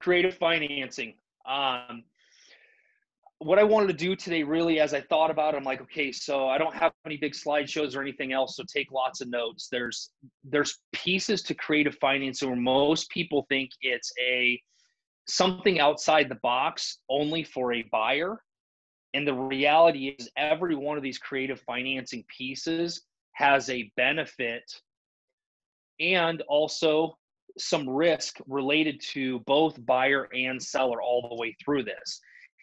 creative financing. What I wanted to do today, really, as I thought about it, I'm like, okay, so I don't have any big slideshows or anything else, so take lots of notes. There's pieces to creative financing where most people think it's something outside the box only for a buyer. And the reality is every one of these creative financing pieces has a benefit and also some risk related to both buyer and seller all the way through this.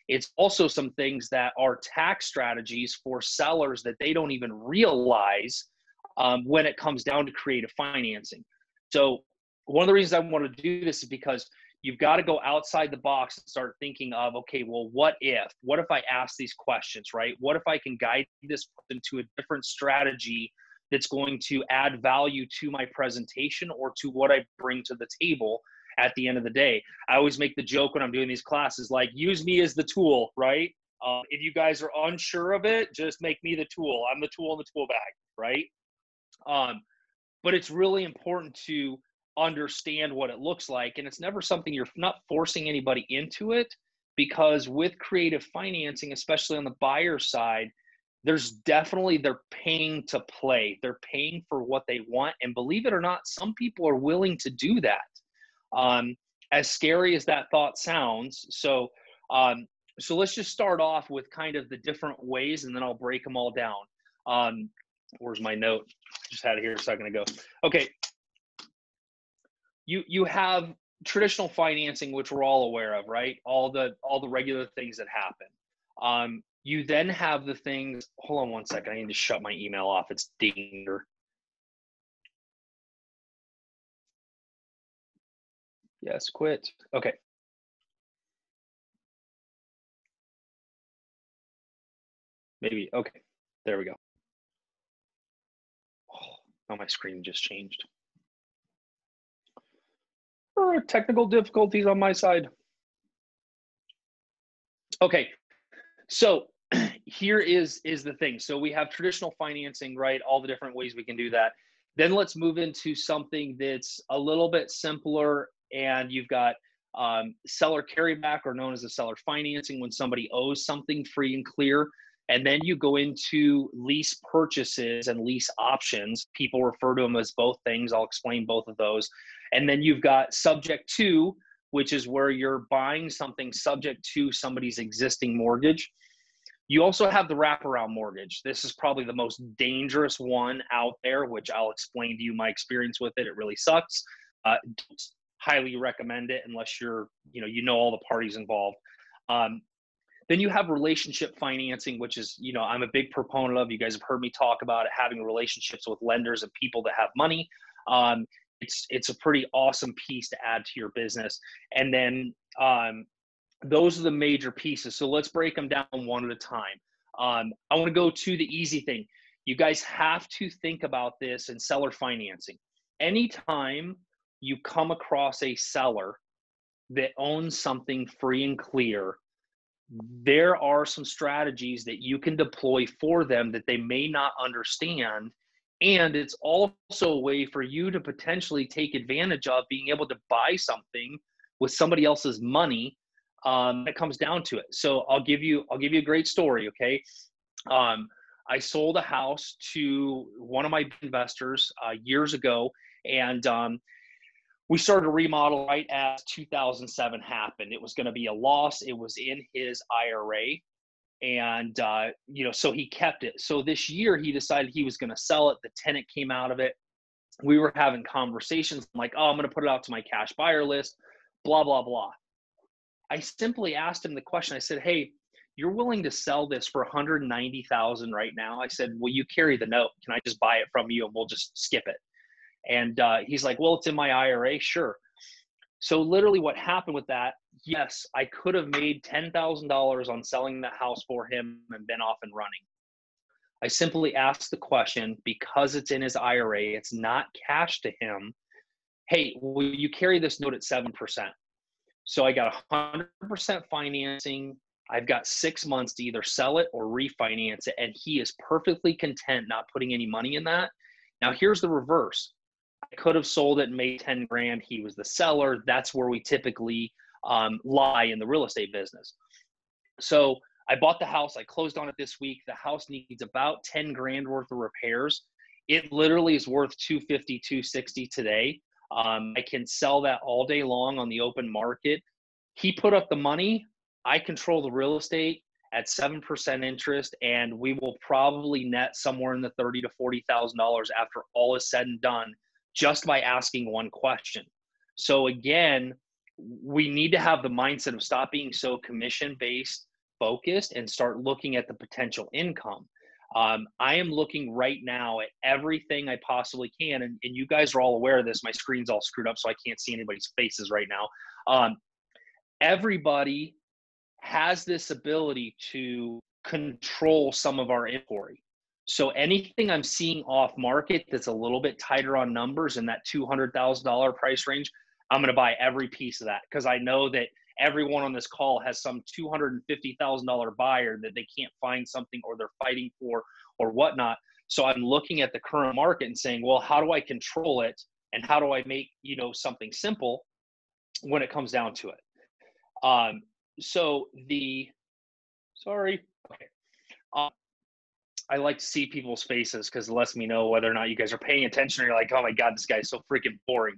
It's also some things that are tax strategies for sellers that they don't even realize when it comes down to creative financing. So one of the reasons I want to do this is because you've got to go outside the box and start thinking of, okay, well, what if I ask these questions, right? What if I can guide this person to a different strategy that's going to add value to my presentation or to what I bring to the table at the end of the day? I always make the joke when I'm doing these classes, like, use me as the tool, right? If you guys are unsure of it, just make me the tool. I'm the tool in the tool bag, right? But it's really important to understand what it looks like. And it's never something, you're not forcing anybody into it, because with creative financing, especially on the buyer side, they're paying to play. They're paying for what they want. And believe it or not, some people are willing to do that. As scary as that thought sounds. So let's just start off with kind of the different ways, and then I'll break them all down. Where's my note? Just had it here a second ago. Okay. You have traditional financing, which we're all aware of, right? All the regular things that happen. You then have the things, hold on one second. I need to shut my email off. It's dinging. Yes, quit. Okay. Maybe, okay. There we go. Oh, now my screen just changed. Technical difficulties on my side. Okay, so here is the thing. So we have traditional financing, right? All the different ways we can do that. Then let's move into something that's a little bit simpler, and you've got seller carryback, or known as a seller financing, when somebody owes something free and clear. And then you go into lease purchases and lease options. People refer to them as both things. I'll explain both of those. And then you've got subject to, which is where you're buying something subject to somebody's existing mortgage. You also have the wraparound mortgage. This is probably the most dangerous one out there, which I'll explain to you my experience with it. It really sucks. Don't highly recommend it unless you know all the parties involved. Then you have relationship financing, which is, I'm a big proponent of. You guys have heard me talk about it, having relationships with lenders and people that have money. It's a pretty awesome piece to add to your business. And then those are the major pieces. So let's break them down one at a time. I want to go to the easy thing. You guys have to think about this in seller financing. Anytime you come across a seller that owns something free and clear, there are some strategies that you can deploy for them that they may not understand. And it's also a way for you to potentially take advantage of being able to buy something with somebody else's money that comes down to it. So I'll give you a great story. Okay. I sold a house to one of my investors years ago, and we started a remodel right as 2007 happened. It was going to be a loss. It was in his IRA. And, so he kept it. So this year he decided he was going to sell it. The tenant came out of it. We were having conversations. I'm like, I'm going to put it out to my cash buyer list, blah, blah, blah. I simply asked him the question. I said, hey, you're willing to sell this for $190,000 right now? I said, will you carry the note? Can I just buy it from you and we'll just skip it? And he's like, well, it's in my IRA. Sure. So literally what happened with that, yes, I could have made $10,000 on selling that house for him and been off and running. I simply asked the question, because it's in his IRA, it's not cash to him. Hey, will you carry this note at 7%? So I got 100% financing. I've got 6 months to either sell it or refinance it. And he is perfectly content not putting any money in that. Now here's the reverse. I could have sold it and made 10 grand. He was the seller. That's where we typically lie in the real estate business. So I bought the house. I closed on it this week. The house needs about 10 grand worth of repairs. It literally is worth 250, 260 today. I can sell that all day long on the open market. He put up the money. I control the real estate at 7% interest, and we will probably net somewhere in the $30,000 to $40,000 after all is said and done, just by asking one question. So again, we need to have the mindset of stop being so commission-based focused and start looking at the potential income. I am looking right now at everything I possibly can, and you guys are all aware of this. My screen's all screwed up, so I can't see anybody's faces right now. Everybody has this ability to control some of our inventory. So anything I'm seeing off market that's a little bit tighter on numbers in that $200,000 price range, I'm going to buy every piece of that, because I know that everyone on this call has some $250,000 buyer that they can't find something, or they're fighting for, or whatnot. So I'm looking at the current market and saying, well, how do I control it? And how do I make, something simple when it comes down to it? I like to see people's faces, because it lets me know whether or not you guys are paying attention, or you're like, oh my God, this guy's so freaking boring.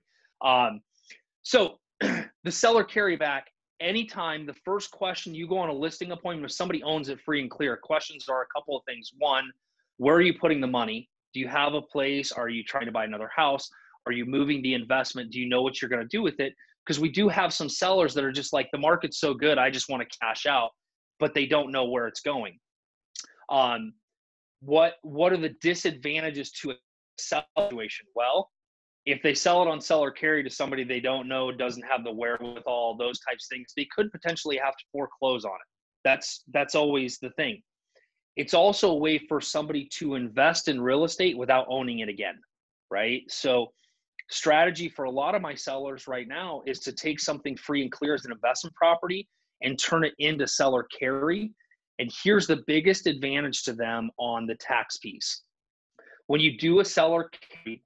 So the seller carryback, anytime the first question you go on a listing appointment, if somebody owns it free and clear, questions are a couple of things. One, where are you putting the money? Do you have a place? Are you trying to buy another house? Are you moving the investment? Do you know what you're going to do with it? Because we do have some sellers that are just like, the market's so good, I just want to cash out, but they don't know where it's going. What are the disadvantages to a sell situation? Well, if they sell it on seller carry to somebody they don't know, doesn't have the wherewithal, those types of things, they could potentially have to foreclose on it. That's always the thing. It's also a way for somebody to invest in real estate without owning it again, right? So strategy for a lot of my sellers right now is to take something free and clear as an investment property and turn it into seller carry. And here's the biggest advantage to them on the tax piece. When you do a seller carry,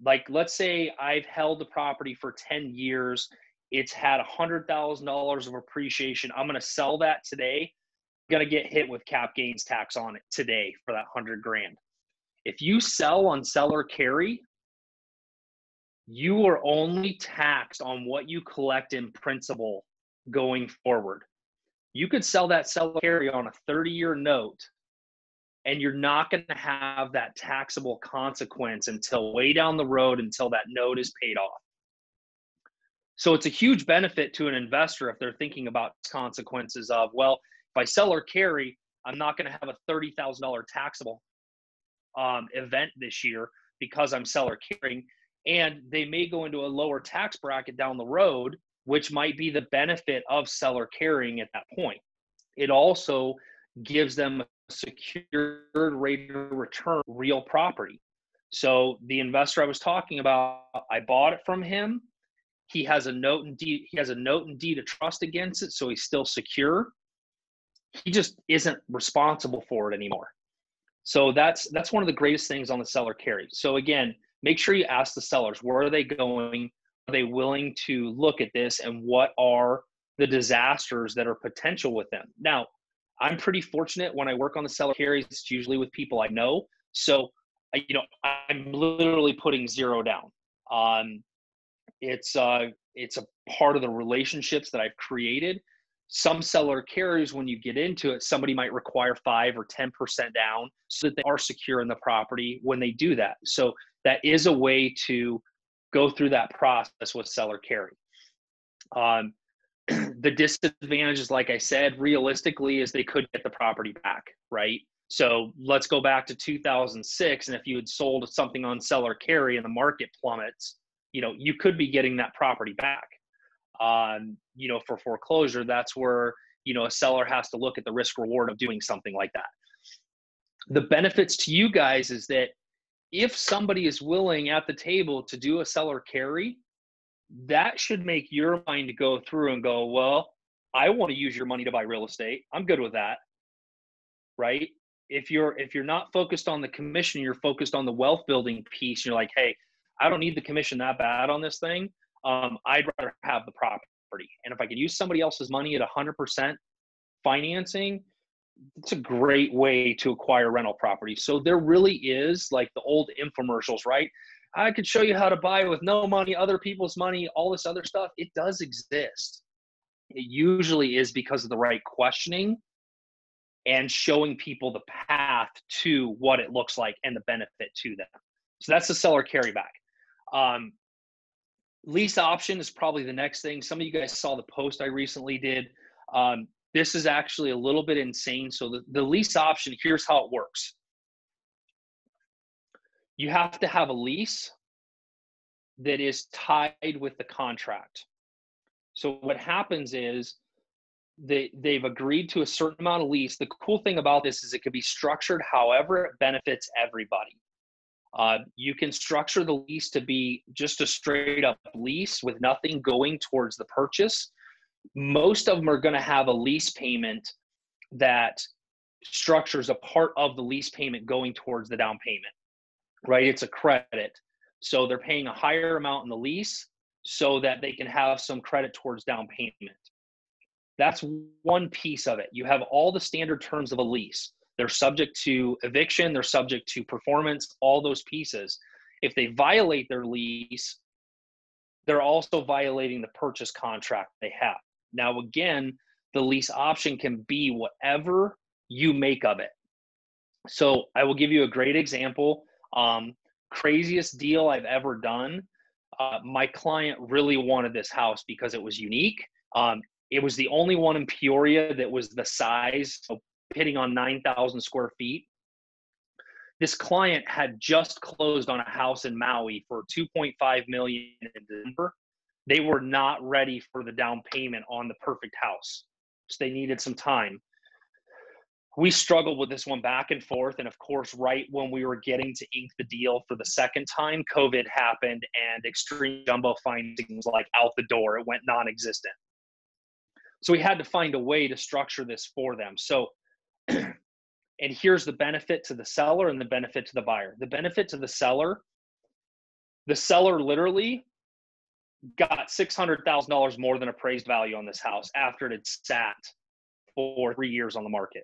like let's say I've held the property for 10 years, it's had $100,000 of appreciation. I'm going to sell that today. I'm going to get hit with cap gains tax on it today for that 100 grand. If you sell on seller carry, you are only taxed on what you collect in principal going forward. You could sell that seller carry on a 30-year note, and you're not going to have that taxable consequence until way down the road, until that note is paid off. So it's a huge benefit to an investor if they're thinking about consequences of, well, if I sell or carry, I'm not going to have a $30,000 taxable event this year because I'm seller carrying, and they may go into a lower tax bracket down the road, which might be the benefit of seller carrying at that point. It also gives them a secured rate of return, real property. So the investor I was talking about, I bought it from him. He has a note and deed. He has a note and deed of trust against it, so he's still secure. He just isn't responsible for it anymore. So that's one of the greatest things on the seller carry. So again, make sure you ask the sellers, where are they going? Are they willing to look at this? And what are the disasters that are potential with them? Now, I'm pretty fortunate when I work on the seller carries, it's usually with people I know. So, I'm literally putting zero down. It's a part of the relationships that I've created. Some seller carries, when you get into it, somebody might require 5 or 10% down so that they are secure in the property when they do that. So that is a way to go through that process with seller carry. The disadvantages, like I said, realistically, is they could get the property back, right? So let's go back to 2006. And if you had sold something on seller carry and the market plummets, you could be getting that property back. For foreclosure, that's where, a seller has to look at the risk reward of doing something like that. The benefits to you guys is that if somebody is willing at the table to do a seller carry, that should make your mind go through and go, well, I want to use your money to buy real estate. I'm good with that. Right? If you're not focused on the commission, you're focused on the wealth building piece. You're like, hey, I don't need the commission that bad on this thing. I'd rather have the property. And if I could use somebody else's money at 100% financing, it's a great way to acquire rental property. So there really is, like the old infomercials, right? I could show you how to buy with no money, other people's money, all this other stuff. It does exist. It usually is because of the right questioning and showing people the path to what it looks like and the benefit to them. So that's the seller carryback. Lease option is probably the next thing. Some of you guys saw the post I recently did. This is actually a little bit insane. So the lease option, here's how it works. You have to have a lease that is tied with the contract. So what happens is they've agreed to a certain amount of lease. The cool thing about this is it can be structured however it benefits everybody. You can structure the lease to be just a straight up lease with nothing going towards the purchase. Most of them are going to have a lease payment that structures a part of the lease payment going towards the down payment, right? It's a credit. So they're paying a higher amount in the lease so that they can have some credit towards down payment. That's one piece of it. You have all the standard terms of a lease. They're subject to eviction, they're subject to performance, all those pieces. If they violate their lease, they're also violating the purchase contract they have. Now, again, the lease option can be whatever you make of it. So I will give you a great example. Craziest deal I've ever done. My client really wanted this house because it was unique. It was the only one in Peoria that was the size, so hitting on 9,000 square feet. This client had just closed on a house in Maui for $2.5 million in December. They were not ready for the down payment on the perfect house. So they needed some time. We struggled with this one back and forth. And of course, right when we were getting to ink the deal for the second time, COVID happened and extreme jumbo financing was like out the door. It went non-existent. So we had to find a way to structure this for them. So, and here's the benefit to the seller and the benefit to the buyer. The benefit to the seller literally got $600,000 more than appraised value on this house after it had sat for 3 years on the market.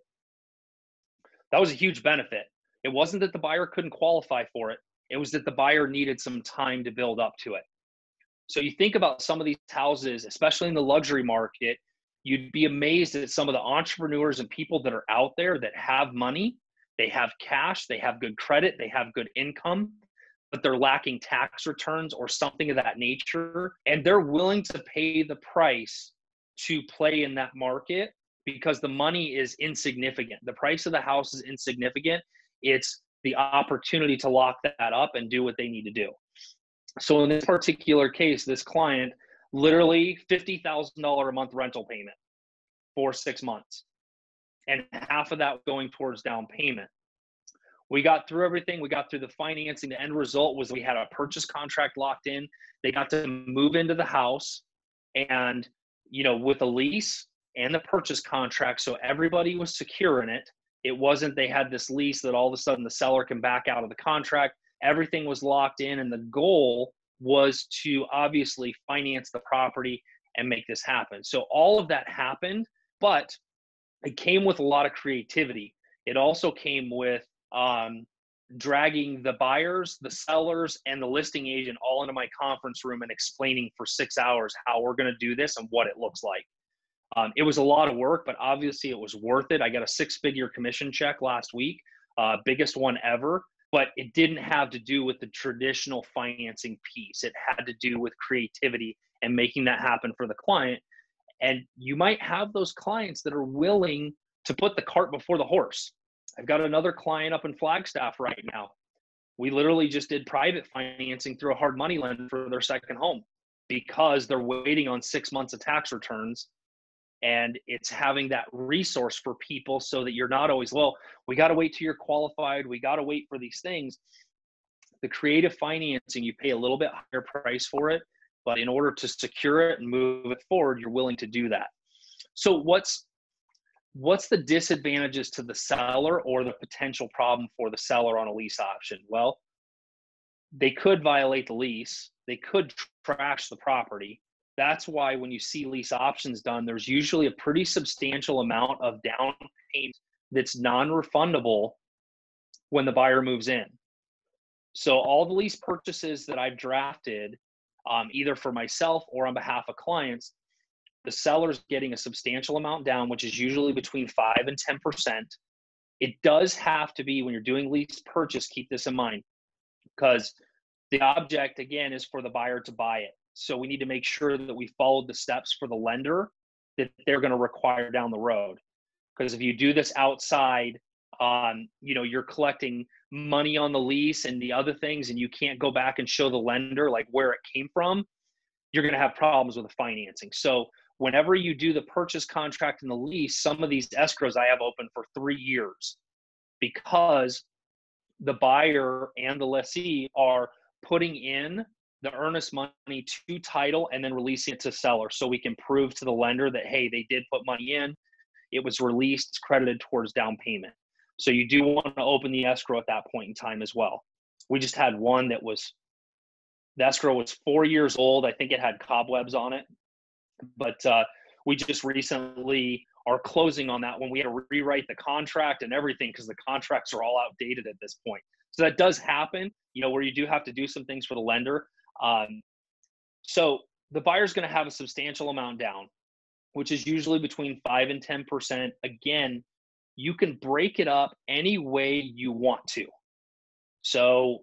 That was a huge benefit. It wasn't that the buyer couldn't qualify for it. It was that the buyer needed some time to build up to it. So you think about some of these houses, especially in the luxury market, you'd be amazed at some of the entrepreneurs and people that are out there that have money, they have cash, they have good credit, they have good income, but they're lacking tax returns or something of that nature. And they're willing to pay the price to play in that market because the money is insignificant. The price of the house is insignificant. It's the opportunity to lock that up and do what they need to do. So in this particular case, this client, literally $50,000 a month rental payment for 6 months. And half of that going towards down payment. We got through everything. We got through the financing. The end result was we had a purchase contract locked in. They got to move into the house and, with a lease and the purchase contract. So everybody was secure in it. It wasn't they had this lease that all of a sudden the seller can back out of the contract. Everything was locked in. And the goal was to obviously finance the property and make this happen. So all of that happened, but it came with a lot of creativity. It also came with dragging the buyers, the sellers, and the listing agent all into my conference room and explaining for 6 hours how we're going to do this and what it looks like. It was a lot of work, but obviously it was worth it. I got a 6-figure commission check last week, biggest one ever, but it didn't have to do with the traditional financing piece. It had to do with creativity and making that happen for the client. And you might have those clients that are willing to put the cart before the horse. I've got another client up in Flagstaff right now. We literally just did private financing through a hard money lender for their second home because they're waiting on 6 months of tax returns. And it's having that resource for people so that you're not always, well, we got to wait till you're qualified. We got to wait for these things. The creative financing, you pay a little bit higher price for it, but in order to secure it and move it forward, you're willing to do that. So what's the disadvantages to the seller or the potential problem for the seller on a lease option? Well, they could violate the lease. They could trash the property. That's why when you see lease options done, there's usually a pretty substantial amount of down payment that's non-refundable when the buyer moves in. So all the lease purchases that I've drafted, either for myself or on behalf of clients, the seller's getting a substantial amount down, which is usually between 5 and 10%. It does have to be, when you're doing lease purchase, keep this in mind, because the object, again, is for the buyer to buy it. So we need to make sure that we followed the steps for the lender that they're going to require down the road. Because if you do this outside, you're collecting money on the lease and the other things, and you can't go back and show the lender like where it came from, you're going to have problems with the financing. So whenever you do the purchase contract and the lease, some of these escrows I have open for 3 years, because the buyer and the lessee are putting in the earnest money to title and then releasing it to seller, so we can prove to the lender that, hey, they did put money in, it was released, it's credited towards down payment. So you do want to open the escrow at that point in time as well. We just had one that was, the escrow was 4 years old. I think it had cobwebs on it, but we just recently are closing on that one. We had to rewrite the contract and everything because the contracts are all outdated at this point. So that does happen, where you do have to do some things for the lender. So the buyer's going to have a substantial amount down, which is usually between 5 and 10%. Again, you can break it up any way you want to. So,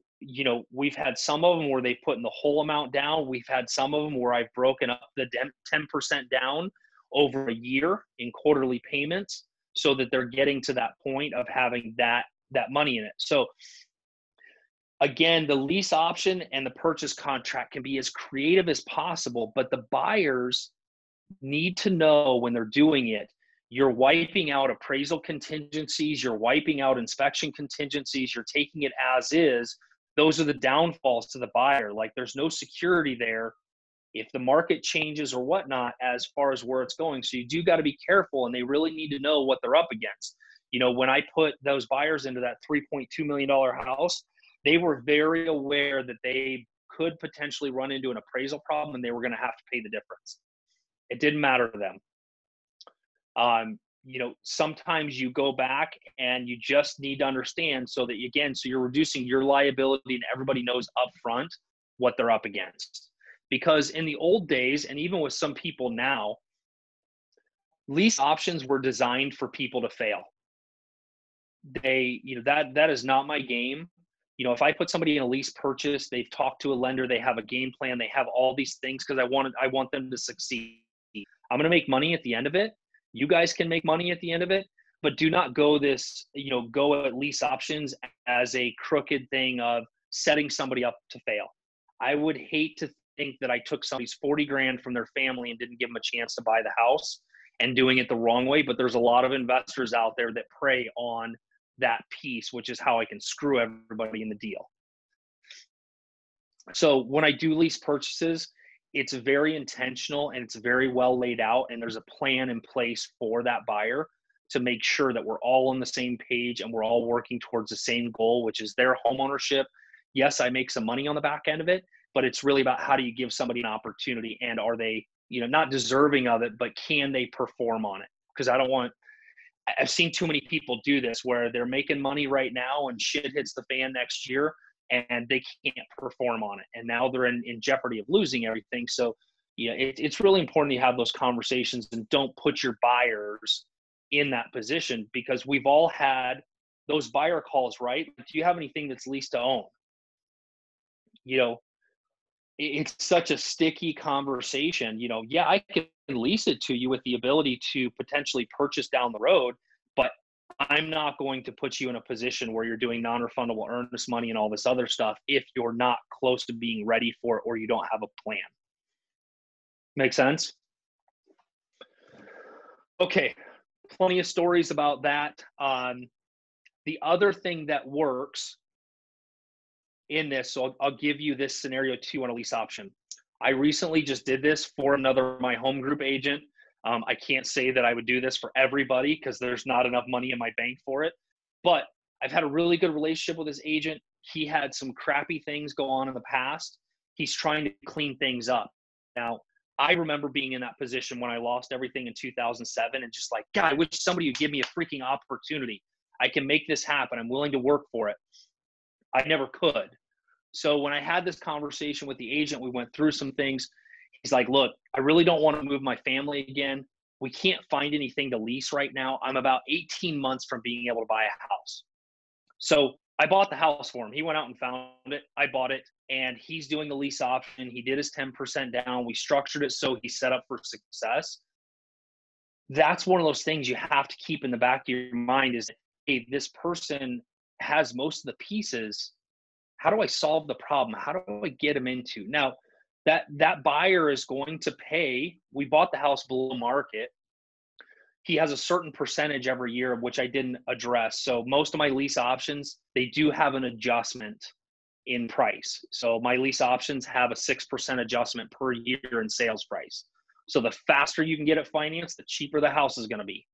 we've had some of them where they put in the whole amount down. We've had some of them where I've broken up the 10% down over a year in quarterly payments, so that they're getting to that point of having that money in it. So again, the lease option and the purchase contract can be as creative as possible, but the buyers need to know when they're doing it, you're wiping out appraisal contingencies, you're wiping out inspection contingencies, you're taking it as is. Those are the downfalls to the buyer. Like, there's no security there if the market changes or whatnot as far as where it's going. So you do got to be careful, and they really need to know what they're up against. When I put those buyers into that $3.2 million house, they were very aware that they could potentially run into an appraisal problem and they were going to have to pay the difference. It didn't matter to them. Sometimes you go back and you just need to understand, so that, again, so you're reducing your liability and everybody knows upfront what they're up against. Because in the old days, and even with some people now, lease options were designed for people to fail. That is not my game. If I put somebody in a lease purchase, they've talked to a lender, they have a game plan, they have all these things, because I want them to succeed. I'm going to make money at the end of it. You guys can make money at the end of it, but do not go at lease options as a crooked thing of setting somebody up to fail. I would hate to think that I took somebody's 40 grand from their family and didn't give them a chance to buy the house, and doing it the wrong way. But there's a lot of investors out there that prey on that piece, which is how I can screw everybody in the deal. So when I do lease purchases, it's very intentional and it's very well laid out, and there's a plan in place for that buyer to make sure that we're all on the same page and we're all working towards the same goal, which is their home ownership. Yes, I make some money on the back end of it, but it's really about, how do you give somebody an opportunity, and are they, not deserving of it, but can they perform on it? Because I've seen too many people do this where they're making money right now and shit hits the fan next year and they can't perform on it. And now they're in jeopardy of losing everything. So it's really important you have those conversations and don't put your buyers in that position, because we've all had those buyer calls, right? Do you have anything that's lease to own? It's such a sticky conversation. Yeah, I can lease it to you with the ability to potentially purchase down the road, but I'm not going to put you in a position where you're doing non-refundable earnest money and all this other stuff if you're not close to being ready for it or you don't have a plan. Make sense? Okay, plenty of stories about that. The other thing that works in this, so I'll give you this scenario too on a lease option. I recently just did this for my home group agent. I can't say that I would do this for everybody because there's not enough money in my bank for it, but I've had a really good relationship with this agent. He had some crappy things go on in the past. He's trying to clean things up. Now, I remember being in that position when I lost everything in 2007 and just like, God, I wish somebody would give me a freaking opportunity. I can make this happen. I'm willing to work for it. I never could. So when I had this conversation with the agent, we went through some things. He's like, look, I really don't want to move my family again. We can't find anything to lease right now. I'm about 18 months from being able to buy a house. So I bought the house for him. He went out and found it. I bought it, and he's doing the lease option. He did his 10% down. We structured it so he's set up for success. That's one of those things you have to keep in the back of your mind is, hey, this person has most of the pieces. How do I solve the problem? How do I get him into? Now, that buyer is going to pay. We bought the house below market. He has a certain percentage every year, which I didn't address. So most of my lease options, they do have an adjustment in price. So my lease options have a 6% adjustment per year in sales price. So the faster you can get it financed, the cheaper the house is going to be.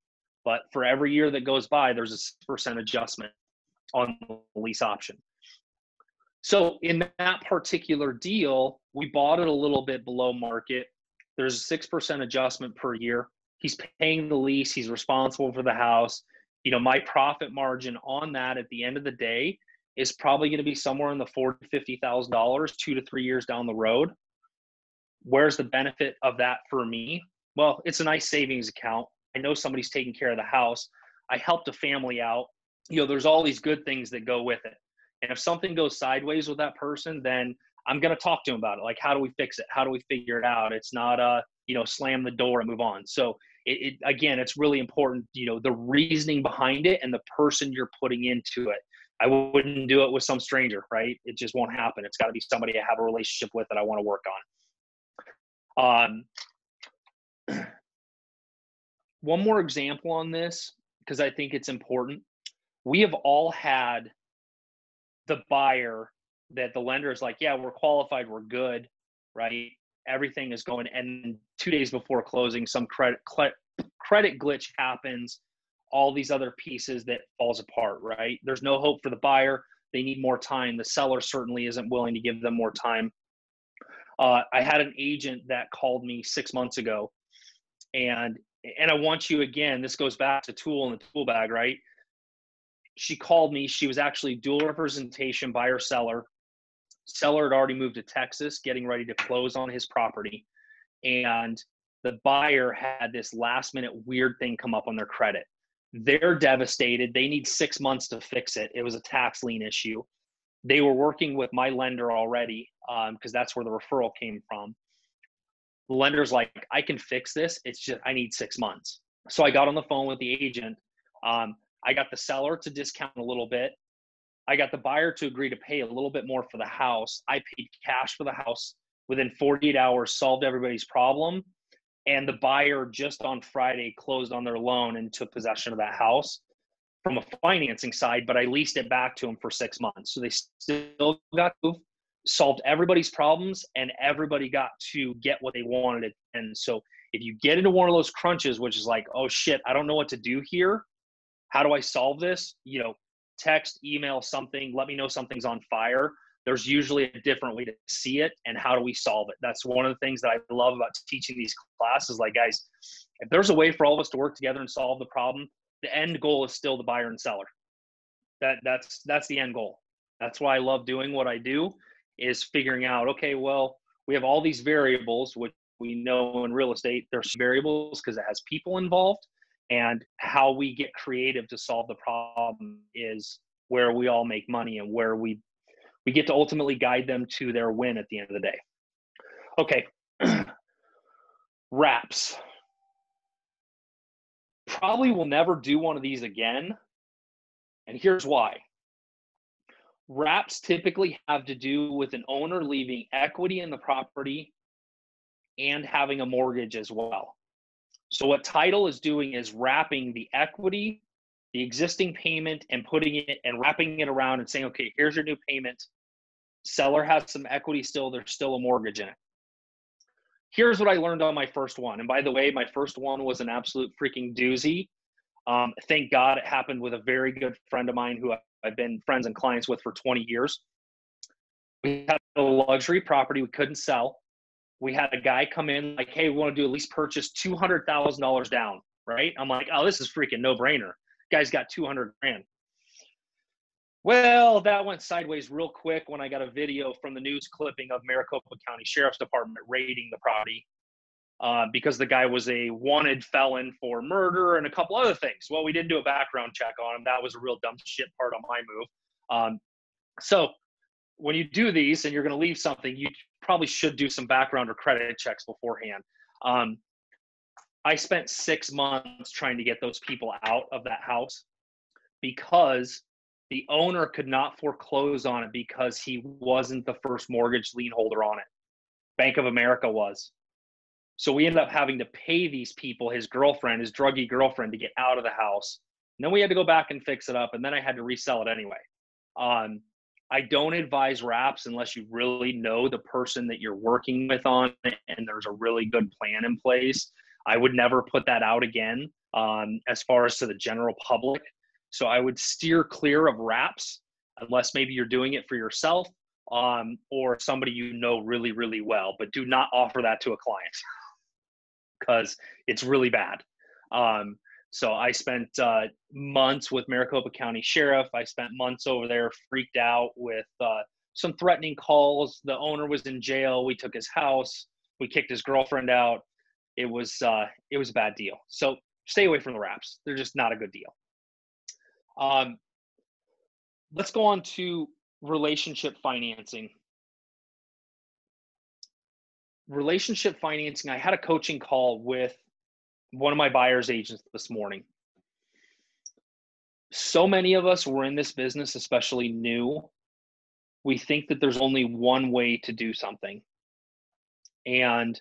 But for every year that goes by, there's a 6% adjustment on the lease option. So in that particular deal, we bought it a little bit below market. There's a 6% adjustment per year. He's paying the lease. He's responsible for the house. You know, my profit margin on that at the end of the day is probably going to be somewhere in the $40,000 to $50,000, 2 to 3 years down the road. Where's the benefit of that for me? Well, it's a nice savings account. I know somebody's taking care of the house. I helped a family out. You know, there's all these good things that go with it. And if something goes sideways with that person, then I'm going to talk to him about it. Like, how do we fix it? How do we figure it out? It's not slam the door and move on. So again, it's really important, the reasoning behind it and the person you're putting into it. I wouldn't do it with some stranger, right? It just won't happen. It's got to be somebody I have a relationship with that I want to work on. One more example on this, because I think it's important. We have all had the buyer that the lender is like, yeah, we're qualified, we're good, right? Everything is going, and 2 days before closing, some credit glitch happens, all these other pieces that falls apart, right? There's no hope for the buyer. They need more time. The seller certainly isn't willing to give them more time. I had an agent that called me 6 months ago, and I want you, again, this goes back to tool in the tool bag, right? She called me. She was actually dual representation buyer seller. Seller had already moved to Texas, getting ready to close on his property. And the buyer had this last minute weird thing come up on their credit. They're devastated. They need 6 months to fix it. It was a tax lien issue. They were working with my lender already, because that's where the referral came from. The lender's like, I can fix this. It's just, I need 6 months. So I got on the phone with the agent. I got the seller to discount a little bit. I got the buyer to agree to pay a little bit more for the house. I paid cash for the house. Within 48 hours, solved everybody's problem. And the buyer just on Friday closed on their loan and took possession of that house from a financing side, but I leased it back to them for 6 months. So they still got to solved everybody's problems, and everybody got to get what they wanted. And so if you get into one of those crunches, which is like, oh shit, I don't know what to do here. How do I solve this? Text, email, something, let me know something's on fire. There's usually a different way to see it, and how do we solve it? That's one of the things that I love about teaching these classes. Like, guys, if there's a way for all of us to work together and solve the problem, the end goal is still the buyer and seller. That's the end goal. That's why I love doing what I do, is figuring out, okay, well, we have all these variables, which we know in real estate, there's variables because it has people involved. And how we get creative to solve the problem is where we all make money, and where we get to ultimately guide them to their win at the end of the day. Okay. Wraps. Probably will never do one of these again. And here's why. Wraps typically have to do with an owner leaving equity in the property and having a mortgage as well. So what title is doing is wrapping the equity, the existing payment, and putting it and wrapping it around and saying, okay, here's your new payment. Seller has some equity still. There's still a mortgage in it. Here's what I learned on my first one. And by the way, my first one was an absolute freaking doozy. Thank God it happened with a very good friend of mine who I've been friends and clients with for 20 years. We had a luxury property we couldn't sell. We had a guy come in like, hey, we want to do at least purchase $200,000 down, right? I'm like, oh, this is freaking no brainer. Guy's got 200 grand. Well, that went sideways real quick when I got a video from the news clipping of Maricopa County Sheriff's Department raiding the property because the guy was a wanted felon for murder and a couple other things. Well, we didn't do a background check on him. That was a real dumb shit part on my move. So when you do these and you're going to leave something, you probably should do some background or credit checks beforehand. I spent 6 months trying to get those people out of that house because the owner could not foreclose on it because he wasn't the first mortgage lien holder on it. Bank of America was. So we ended up having to pay these people, his girlfriend, his druggy girlfriend, to get out of the house. And then we had to go back and fix it up, and then I had to resell it anyway. I don't advise wraps unless you really know the person that you're working with on it and there's a really good plan in place. I would never put that out again as far as to the general public. So I would steer clear of wraps unless maybe you're doing it for yourself or somebody you know really, really well. But do not offer that to a client because it's really bad. So I spent months with Maricopa County Sheriff. I spent months over there freaked out with some threatening calls. The owner was in jail. We took his house. We kicked his girlfriend out. It was a bad deal. So stay away from the wraps. They're just not a good deal. Let's go on to relationship financing. Relationship financing, I had a coaching call with one of my buyer's agents this morning. So many of us were in this business, especially new. We think that there's only one way to do something. And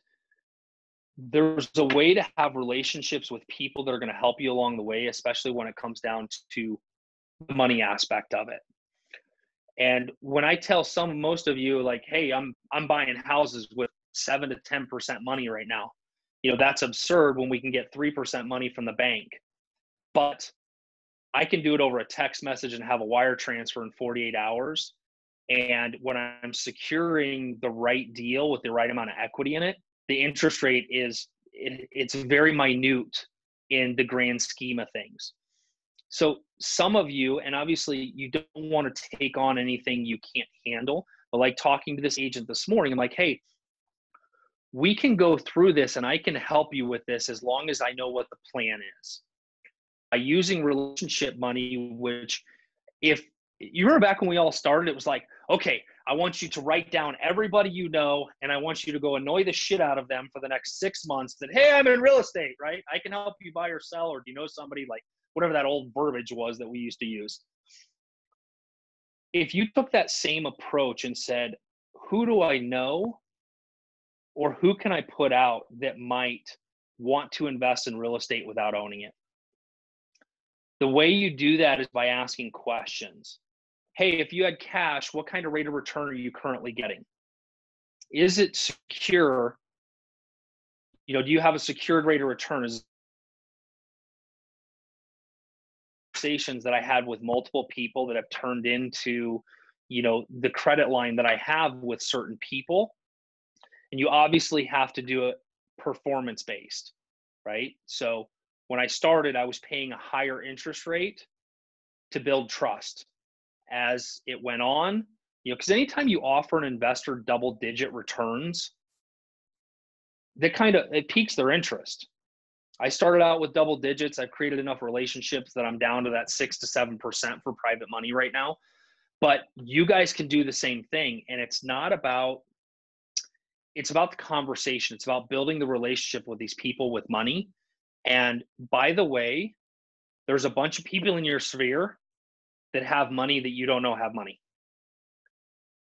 there's a way to have relationships with people that are going to help you along the way, especially when it comes down to the money aspect of it. And when I tell most of you, like, hey, I'm buying houses with 7 to 10% money right now. You know, that's absurd when we can get 3% money from the bank. But I can do it over a text message and have a wire transfer in 48 hours. And when I'm securing the right deal with the right amount of equity in it, the interest rate it's very minute in the grand scheme of things. So some of you, and obviously you don't want to take on anything you can't handle, but like talking to this agent this morning, I'm like, hey, we can go through this and I can help you with this as long as I know what the plan is. By using relationship money, which if you remember back when we all started, it was like, okay, I want you to write down everybody you know, and I want you to go annoy the shit out of them for the next 6 months that, hey, I'm in real estate, right? I can help you buy or sell, or do you know somebody, like whatever that old verbiage was that we used to use. If you took that same approach and said, who do I know or who can I put out that might want to invest in real estate without owning it? The way you do that is by asking questions. Hey, if you had cash, what kind of rate of return are you currently getting? Is it secure? You know, do you have a secured rate of return? Is conversations that I had with multiple people that have turned into, you know, the credit line that I have with certain people. And you obviously have to do it performance based, right? So when I started, I was paying a higher interest rate to build trust. As it went on, you know, because anytime you offer an investor double-digit returns, it piques their interest. I started out with double digits. I've created enough relationships that I'm down to that 6 to 7% for private money right now. But you guys can do the same thing, and it's about the conversation. It's about building the relationship with these people with money. And by the way, there's a bunch of people in your sphere that have money that you don't know have money.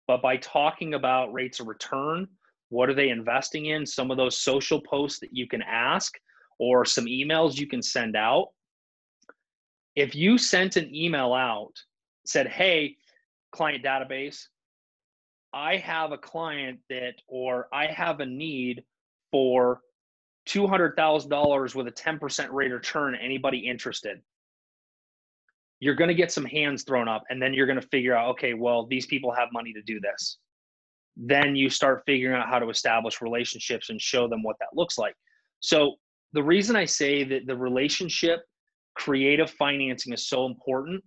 But by talking about rates of return, what are they investing in, some of those social posts that you can ask, or some emails you can send out. If you sent an email out, said, hey, client database, I have a client or I have a need for $200,000 with a 10% rate of return, anybody interested? You're going to get some hands thrown up, and then you're going to figure out, okay, well, these people have money to do this. then you start figuring out how to establish relationships and show them what that looks like. So the reason I say that the relationship creative financing is so important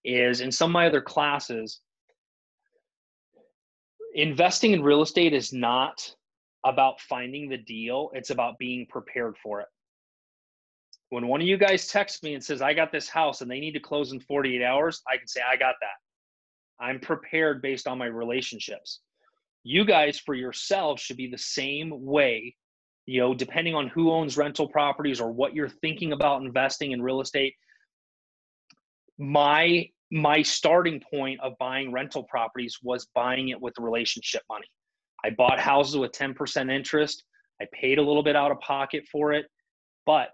is in some of my other classes, investing in real estate is not about finding the deal, it's about being prepared for it. When one of you guys texts me and says, I got this house and they need to close in 48 hours, I can say, I got that. I'm prepared based on my relationships. You guys, for yourselves, should be the same way, depending on who owns rental properties or what you're thinking about investing in real estate. My starting point of buying rental properties was buying it with relationship money. I bought houses with 10% interest. I paid a little bit out of pocket for it, but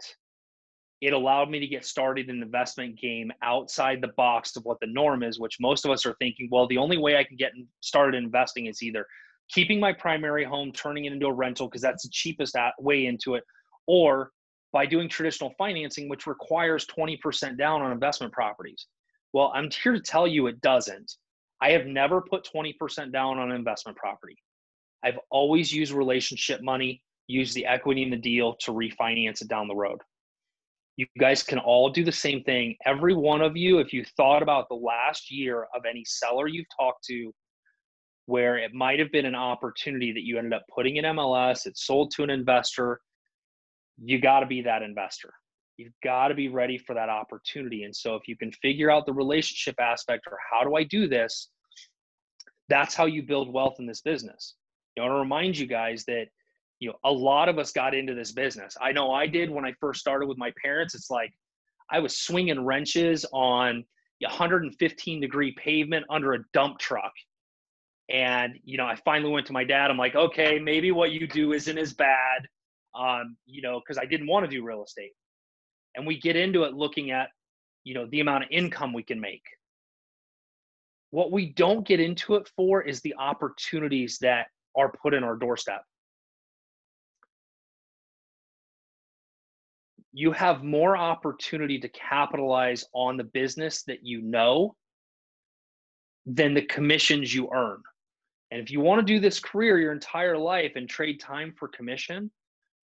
it allowed me to get started in the investment game outside the box of what the norm is, which most of us are thinking, well, the only way I can get started investing is either keeping my primary home, turning it into a rental because that's the cheapest way into it, or by doing traditional financing, which requires 20% down on investment properties. Well, I'm here to tell you it doesn't. I have never put 20% down on an investment property. I've always used relationship money, used the equity in the deal to refinance it down the road. You guys can all do the same thing. Every one of you, if you thought about the last year of any seller you've talked to, where it might have been an opportunity that you ended up putting in MLS, it sold to an investor, you got to be that investor. You've got to be ready for that opportunity. And so if you can figure out the relationship aspect or how do I do this, that's how you build wealth in this business. I want to remind you guys that a lot of us got into this business. I know I did when I first started with my parents. It's like I was swinging wrenches on 115-degree pavement under a dump truck. And, I finally went to my dad. I'm like, okay, maybe what you do isn't as bad, because I didn't want to do real estate. And we get into it looking at, the amount of income we can make. What we don't get into it for is the opportunities that are put in our doorstep. You have more opportunity to capitalize on the business that you know than the commissions you earn. And if you want to do this career your entire life and trade time for commission,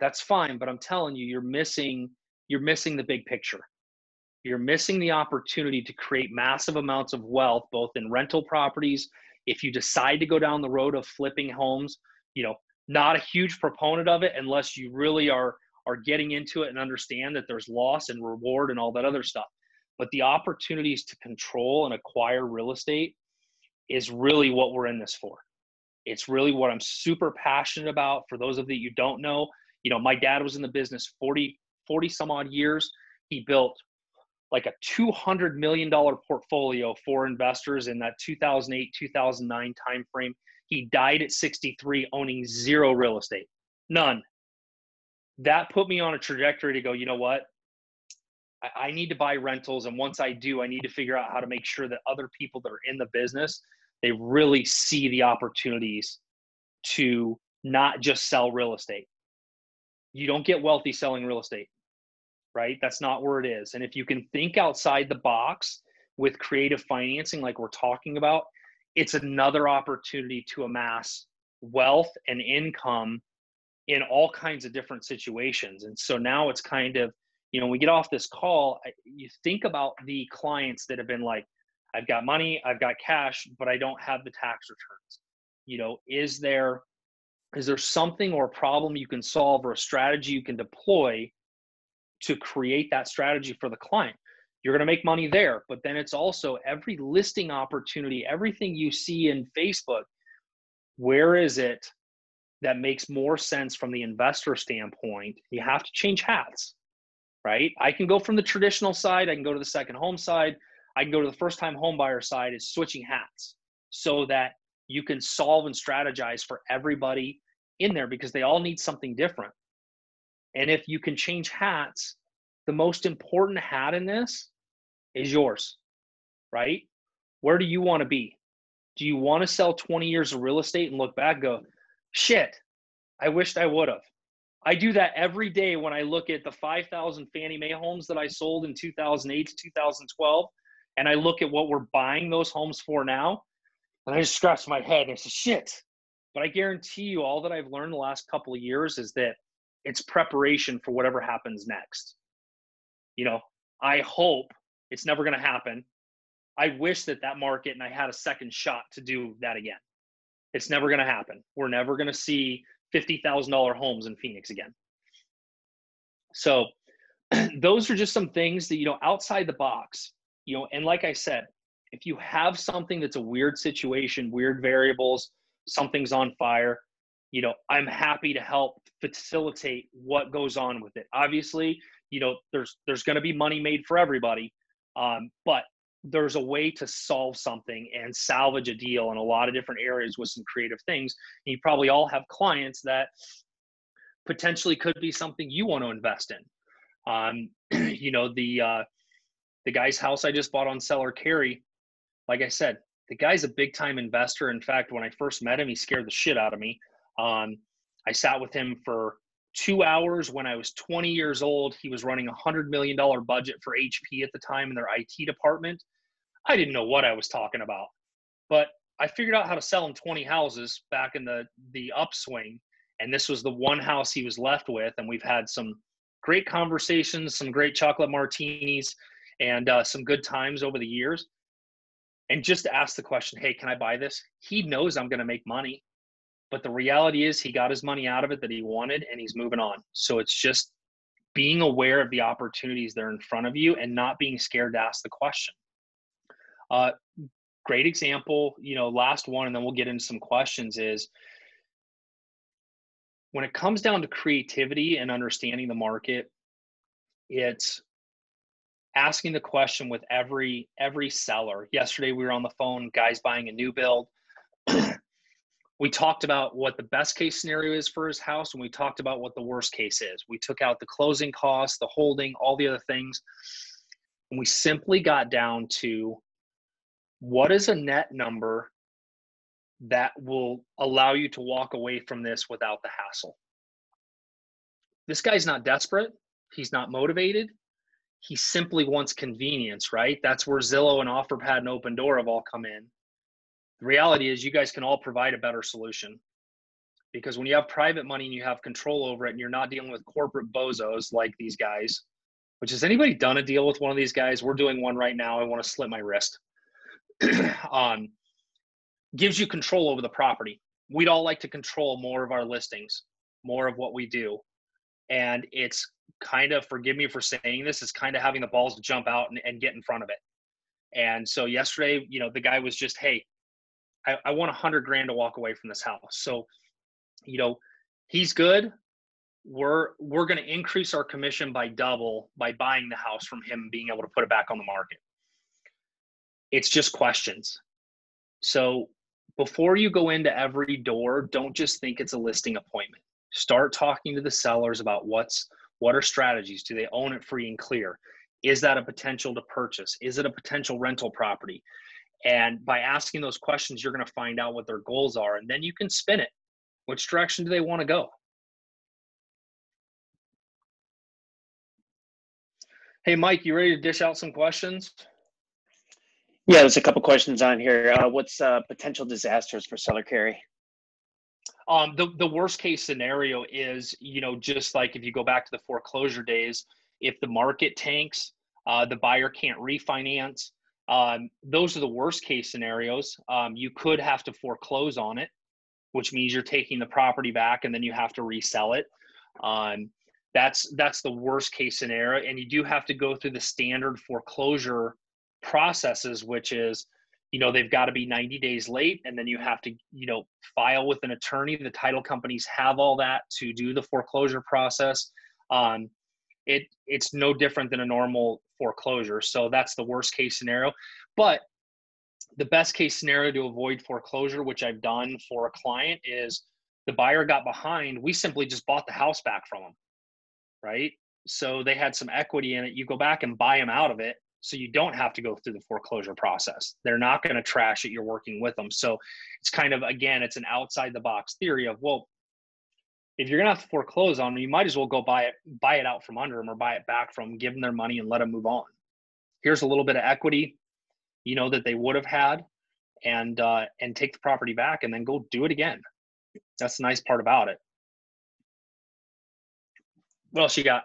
that's fine. But I'm telling you, you're missing the big picture. You're missing the opportunity to create massive amounts of wealth, both in rental properties. If you decide to go down the road of flipping homes, not a huge proponent of it unless you really are getting into it and understand that there's loss and reward and all that other stuff. But the opportunities to control and acquire real estate is really what we're in this for. It's really what I'm super passionate about. For those of you who don't know, my dad was in the business 40 some odd years. He built like a $200 million portfolio for investors in that 2008, 2009 timeframe. He died at 63 owning zero real estate, none. That put me on a trajectory to go, you know what? I need to buy rentals. And once I do, I need to figure out how to make sure that other people that are in the business, they really see the opportunities to not just sell real estate. You don't get wealthy selling real estate, right? That's not where it is. And if you can think outside the box with creative financing, like we're talking about, it's another opportunity to amass wealth and income in all kinds of different situations. And so now it's kind of, when we get off this call, you think about the clients that have been like, I've got money, I've got cash, but I don't have the tax returns. Is there something or a problem you can solve or a strategy you can deploy to create that strategy for the client? You're going to make money there, but then it's also every listing opportunity, everything you see in Facebook, where is it that makes more sense from the investor standpoint? You have to change hats, right? I can go from the traditional side, I can go to the second home side, I can go to the first time home buyer side, is switching hats so that you can solve and strategize for everybody in there because they all need something different. And if you can change hats, the most important hat in this is yours, right? Where do you want to be? Do you want to sell 20 years of real estate and look back and go, shit, I wished I would have? I do that every day when I look at the 5,000 Fannie Mae homes that I sold in 2008 to 2012, and I look at what we're buying those homes for now, and I just scratch my head and I say, shit, But I guarantee you, all that I've learned the last couple of years is that it's preparation for whatever happens next. You know, I hope it's never going to happen. I wish that that market and I had a second shot to do that again. It's never going to happen. We're never going to see $50,000 homes in Phoenix again. So those are just some things that, outside the box, and like I said, if you have something that's a weird situation, weird variables, something's on fire, I'm happy to help facilitate what goes on with it. Obviously, there's going to be money made for everybody, but there's a way to solve something and salvage a deal in a lot of different areas with some creative things. And you probably all have clients that potentially could be something you want to invest in. The guy's house I just bought on Seller Carry, like I said, the guy's a big time investor. In fact, when I first met him, he scared the shit out of me. I sat with him for 2 hours when I was 20 years old. He was running $100 million budget for HP at the time in their IT department. I didn't know what I was talking about, but I figured out how to sell him 20 houses back in the upswing. And this was the one house he was left with. And we've had some great conversations, some great chocolate martinis, and some good times over the years. And just to ask the question, hey, can I buy this? He knows I'm going to make money. But the reality is he got his money out of it that he wanted, and he's moving on. So it's just being aware of the opportunities that are in front of you and not being scared to ask the question. Great example, last one, and then we'll get into some questions, is when it comes down to creativity and understanding the market, it's asking the question with every seller. Yesterday we were on the phone, guys buying a new build. We talked about what the best case scenario is for his house, and we talked about what the worst case is. We took out the closing costs, the holding, all the other things, and we simply got down to what is a net number that will allow you to walk away from this without the hassle. This guy's not desperate. He's not motivated. He simply wants convenience, right? That's where Zillow and OfferPad and Open Door have all come in. The reality is you guys can all provide a better solution, because when you have private money and you have control over it and you're not dealing with corporate bozos like these guys, which has anybody done a deal with one of these guys? We're doing one right now. I want to slit my wrist. Gives you control over the property. We'd all like to control more of our listings, more of what we do. And it's kind of, forgive me for saying this, is kind of having the balls to jump out and get in front of it. And so yesterday, the guy was just, hey, I want $100,000 to walk away from this house. So, he's good. We're going to increase our commission by double by buying the house from him and being able to put it back on the market. It's just questions. So before you go into every door, don't just think it's a listing appointment. Start talking to the sellers about what are strategies. Do they own it free and clear? Is that a potential to purchase? Is it a potential rental property? And by asking those questions, you're going to find out what their goals are, and then you can spin it. Which direction do they want to go? Hey, Mike, you ready to dish out some questions? Yeah, there's a couple questions on here. What's potential disasters for Seller Carry? The worst case scenario is, just like if you go back to the foreclosure days, if the market tanks, the buyer can't refinance. Those are the worst case scenarios. You could have to foreclose on it, which means you're taking the property back and then you have to resell it. That's the worst case scenario. And you do have to go through the standard foreclosure processes, which is, they've got to be 90 days late, and then you have to, file with an attorney. The title companies have all that to do the foreclosure process. It's no different than a normal foreclosure. So that's the worst case scenario. But the best case scenario to avoid foreclosure, which I've done for a client, is the buyer got behind. We simply just bought the house back from them, right? So they had some equity in it. You go back and buy them out of it, so you don't have to go through the foreclosure process. They're not going to trash it. You're working with them. So it's kind of, again, it's an outside the box theory of, well, if you're going to have to foreclose on them, you might as well go buy it out from under them, or buy it back from them, give them their money and let them move on. Here's a little bit of equity, that they would have had, and take the property back and then go do it again. That's the nice part about it. What else you got?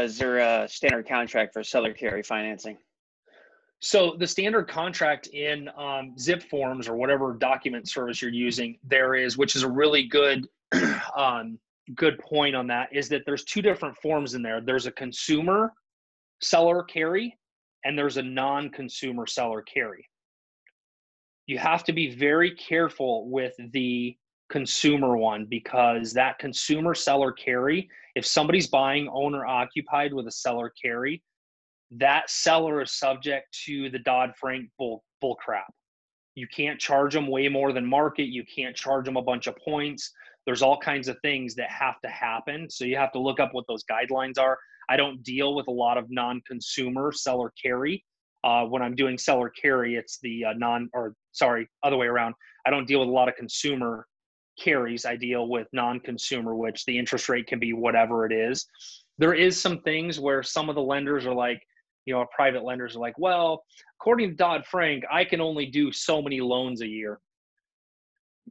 Is there a standard contract for seller carry financing? So the standard contract in zip forms or whatever document service you're using, there is, which is a really good good point on that, is that there's two different forms in there. There's a consumer seller carry and there's a non-consumer seller carry. You have to be very careful with the consumer one, because that consumer seller carry, if somebody's buying owner occupied with a seller carry, that seller is subject to the Dodd-Frank bull crap. You can't charge them way more than market. You can't charge them a bunch of points. There's all kinds of things that have to happen. So you have to look up what those guidelines are. I don't deal with a lot of non-consumer seller carry. When I'm doing seller carry, it's the other way around. I don't deal with a lot of consumer carries. I deal with non-consumer, which the interest rate can be whatever it is. There is some things where some of the lenders are like, private lenders are like, well, according to Dodd-Frank, I can only do so many loans a year.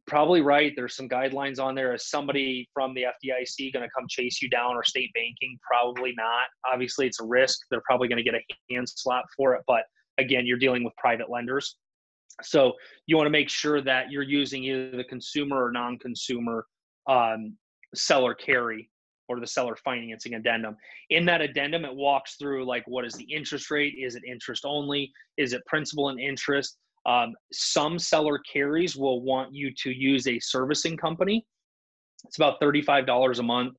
Probably right. There's some guidelines on there. Is somebody from the FDIC going to come chase you down, or state banking? Probably not. Obviously, it's a risk. They're probably going to get a hand slap for it. But again, you're dealing with private lenders. So you want to make sure that you're using either the consumer or non-consumer seller carry or the seller financing addendum. In that addendum, it walks through like, what is the interest rate? Is it interest only? Is it principal and interest? Some seller carries will want you to use a servicing company. It's about $35 a month.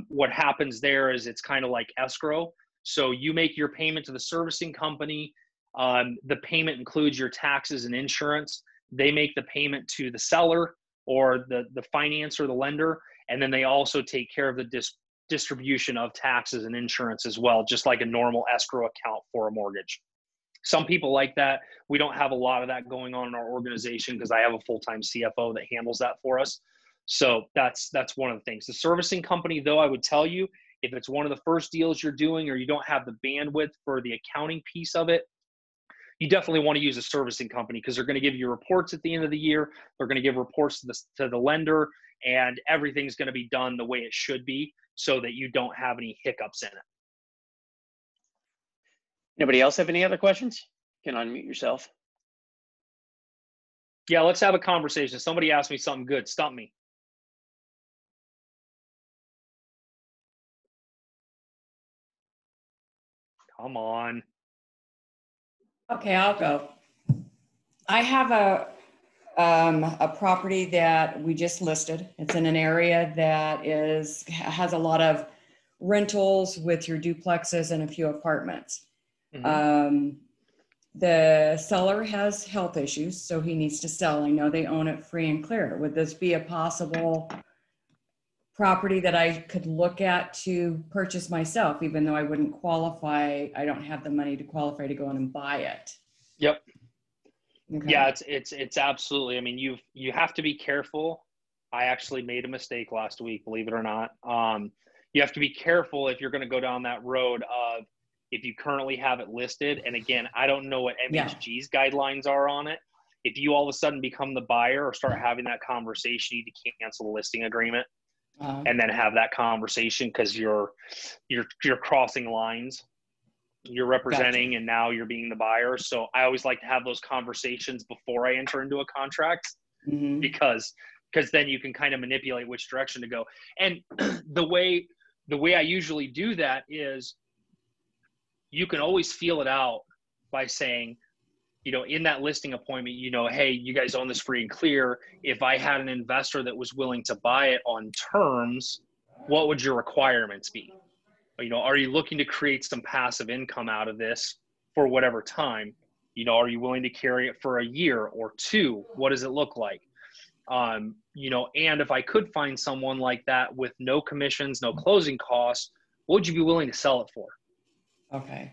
What happens there is it's kind of like escrow. So you make your payment to the servicing company. The payment includes your taxes and insurance. They make the payment to the seller or the financer, the lender, and then they also take care of the distribution of taxes and insurance as well, just like a normal escrow account for a mortgage. Some people like that. We don't have a lot of that going on in our organization because I have a full-time CFO that handles that for us. So that's one of the things. The servicing company, though, I would tell you, if it's one of the first deals you're doing or you don't have the bandwidth for the accounting piece of it, you definitely want to use a servicing company, because they're going to give you reports at the end of the year. They're going to give reports to the lender, and everything's going to be done the way it should be so that you don't have any hiccups in it. Anybody else have any other questions? You can unmute yourself. Yeah, let's have a conversation. Somebody asked me something good. Stump me. Come on. Okay, I'll go. I have a property that we just listed. It's in an area that has a lot of rentals with your duplexes and a few apartments. Mm-hmm. The seller has health issues, so he needs to sell. I know they own it free and clear. Would this be a possible property that I could look at to purchase myself, even though I wouldn't qualify? I don't have the money to qualify to go in and buy it. Yep. Okay. Yeah, it's absolutely. I mean, you have to be careful. I actually made a mistake last week, believe it or not. You have to be careful if you're going to go down that road of, if you currently have it listed. And again, I don't know what MHG's guidelines are on it. If you all of a sudden become the buyer or start having that conversation, you need to cancel the listing agreement and then have that conversation, because you're crossing lines. You're representing, gotcha. And now you're being the buyer. So I always like to have those conversations before I enter into a contract, mm-hmm. because then you can kind of manipulate which direction to go. And the way I usually do that is, you can always feel it out by saying, in that listing appointment, hey, you guys own this free and clear. If I had an investor that was willing to buy it on terms, what would your requirements be? Are you looking to create some passive income out of this for whatever time? Are you willing to carry it for a year or two? What does it look like? And if I could find someone like that with no commissions, no closing costs, what would you be willing to sell it for? Okay.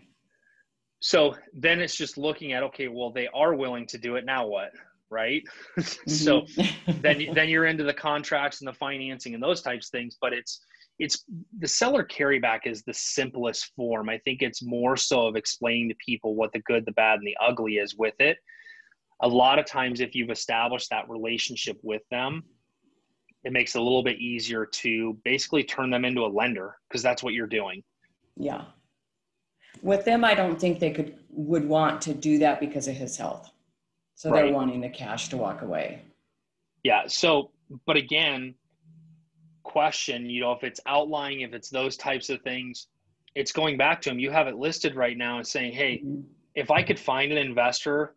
So then it's just looking at, okay, well, they are willing to do it. Now what? Right. Mm-hmm. So then you're into the contracts and the financing and those types of things, but it's the seller carryback is the simplest form. I think it's more so of explaining to people what the good, the bad, and the ugly is with it. A lot of times, if you've established that relationship with them, it makes it a little bit easier to basically turn them into a lender, because that's what you're doing. Yeah. With them, I don't think they would want to do that because of his health. So they're Right. wanting the cash to walk away. Yeah. So, but again, question, if it's outlying, if it's those types of things, it's going back to him. You have it listed right now and saying, hey, Mm-hmm. if I could find an investor,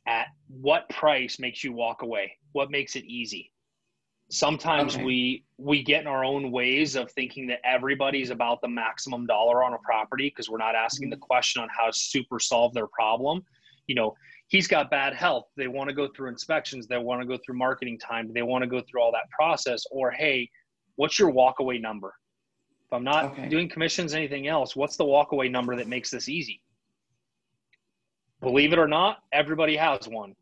at what price makes you walk away? What makes it easy? Sometimes Okay. we get in our own ways of thinking that everybody's about the maximum dollar on a property, because we're not asking the question on how to super solve their problem. He's got bad health. They want to go through inspections. They want to go through marketing time. They want to go through all that process. Or, hey, what's your walkaway number? If I'm not Okay. doing commissions, anything else, what's the walkaway number that makes this easy? Believe it or not, everybody has one.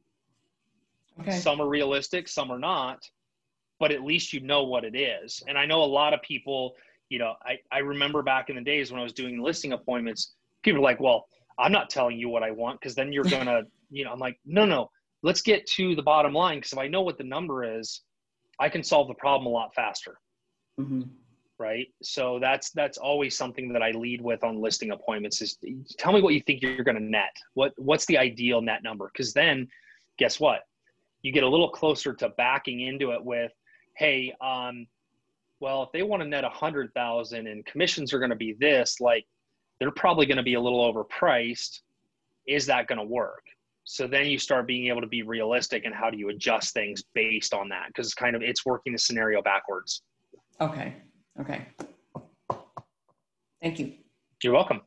Okay. Some are realistic, some are not, but at least you know what it is. And I know a lot of people, I remember back in the days when I was doing listing appointments, people are like, well, I'm not telling you what I want, because then you're going to, I'm like, no, let's get to the bottom line, because if I know what the number is, I can solve the problem a lot faster. Mm-hmm. Right. So that's always something that I lead with on listing appointments is, tell me what you think you're going to net. What's the ideal net number? Because then guess what? You get a little closer to backing into it with, hey, well, if they want to net 100,000 and commissions are going to be this, like, they're probably going to be a little overpriced. Is that going to work? So then you start being able to be realistic, and how do you adjust things based on that? Because it's working the scenario backwards. Okay. Thank you. You're welcome.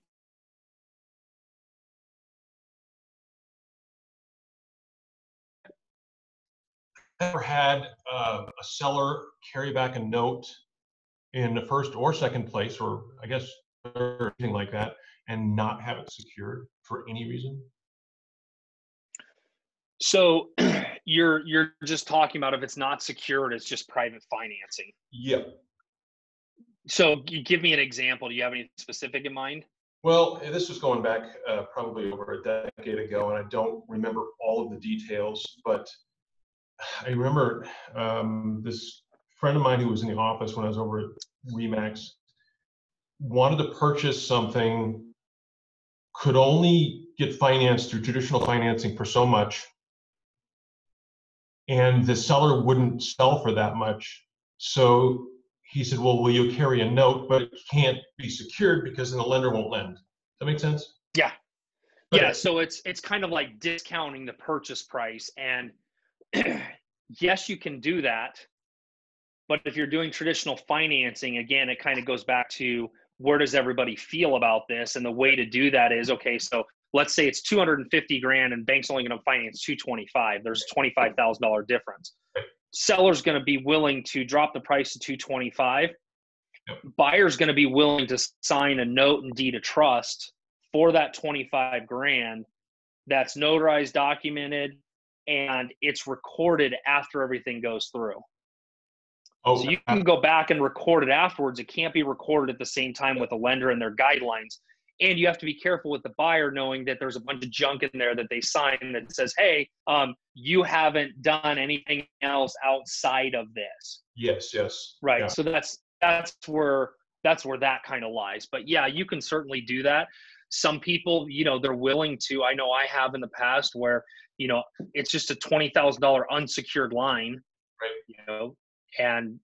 Ever had a seller carry back a note in the first or second place, or I guess anything like that, and not have it secured for any reason? So you're just talking about if it's not secured, it's just private financing. Yep. So give me an example. Do you have any specific in mind? Well, this was going back probably over a decade ago, and I don't remember all of the details, but I remember this friend of mine who was in the office when I was over at Remax wanted to purchase something, could only get financed through traditional financing for so much, and the seller wouldn't sell for that much. So he said, well, will you carry a note, but it can't be secured because then the lender won't lend. Does that make sense? Yeah. Okay. Yeah. So it's kind of like discounting the purchase price. And yes, you can do that. But if you're doing traditional financing, again, it kind of goes back to, where does everybody feel about this? And the way to do that is, okay, so let's say it's 250 grand and bank's only going to finance 225. There's a $25,000 difference. Seller's going to be willing to drop the price to 225. Yep. Buyer's going to be willing to sign a note and deed of trust for that 25 grand. That's notarized, documented, and it's recorded after everything goes through. Oh, so you can go back and record it afterwards. It can't be recorded at the same time with a lender and their guidelines. And you have to be careful with the buyer, knowing that there's a bunch of junk in there that they sign that says, hey, you haven't done anything else outside of this. Yes. Right. Yeah. So that's where that kind of lies. But yeah, you can certainly do that. Some people, they're willing to. I know I have in the past where, it's just a $20,000 unsecured line, Right. And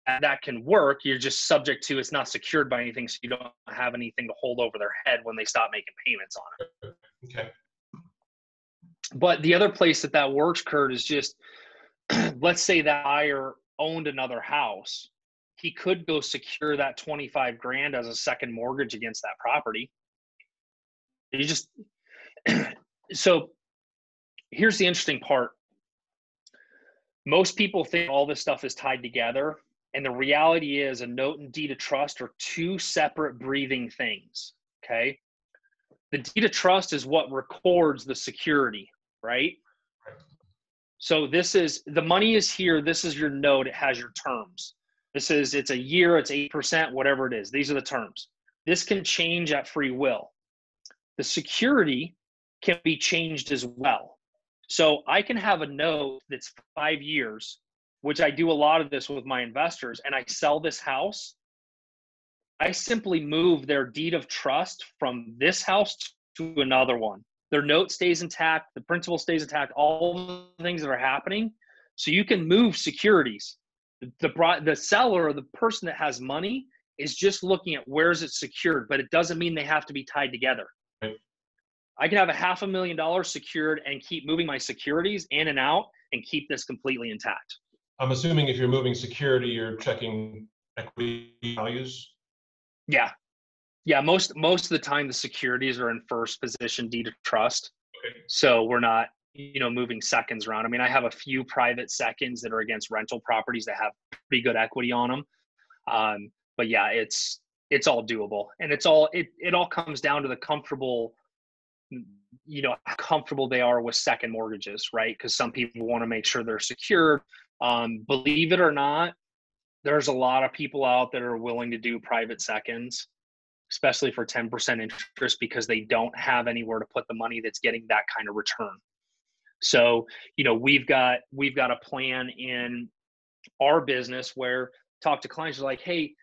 that can work. You're just subject to, it's not secured by anything, so you don't have anything to hold over their head when they stop making payments on it. Okay. But the other place that works, Kurt, is just, let's say that buyer owned another house. He could go secure that 25 grand as a second mortgage against that property. So here's the interesting part. Most people think all this stuff is tied together, and the reality is a note and deed of trust are two separate breathing things, okay? The deed of trust is what records the security, right? So the money is here. This is your note. It has your terms. It's a year, it's 8%, whatever it is. These are the terms. This can change at free will. The security can be changed as well. So I can have a note that's 5 years, which I do a lot of this with my investors, and I sell this house, I simply move their deed of trust from this house to another one. Their note stays intact, the principal stays intact, all the things that are happening. So you can move securities. The seller or the person that has money is just looking at where is it secured, but it doesn't mean they have to be tied together. Right. I can have $500,000 secured and keep moving my securities in and out and keep this completely intact. I'm assuming if you're moving security, you're checking equity values. Yeah. Yeah. Most of the time the securities are in first position deed of trust. Okay. So we're not, moving seconds around. I mean, I have a few private seconds that are against rental properties that have pretty good equity on them. But yeah, it's all doable, and it all comes down to the comfortable, how comfortable they are with second mortgages, right? Because some people want to make sure they're secured. Believe it or not, there's a lot of people out that are willing to do private seconds, especially for 10% interest, because they don't have anywhere to put the money that's getting that kind of return. So, we've got a plan in our business where talk to clients like, hey,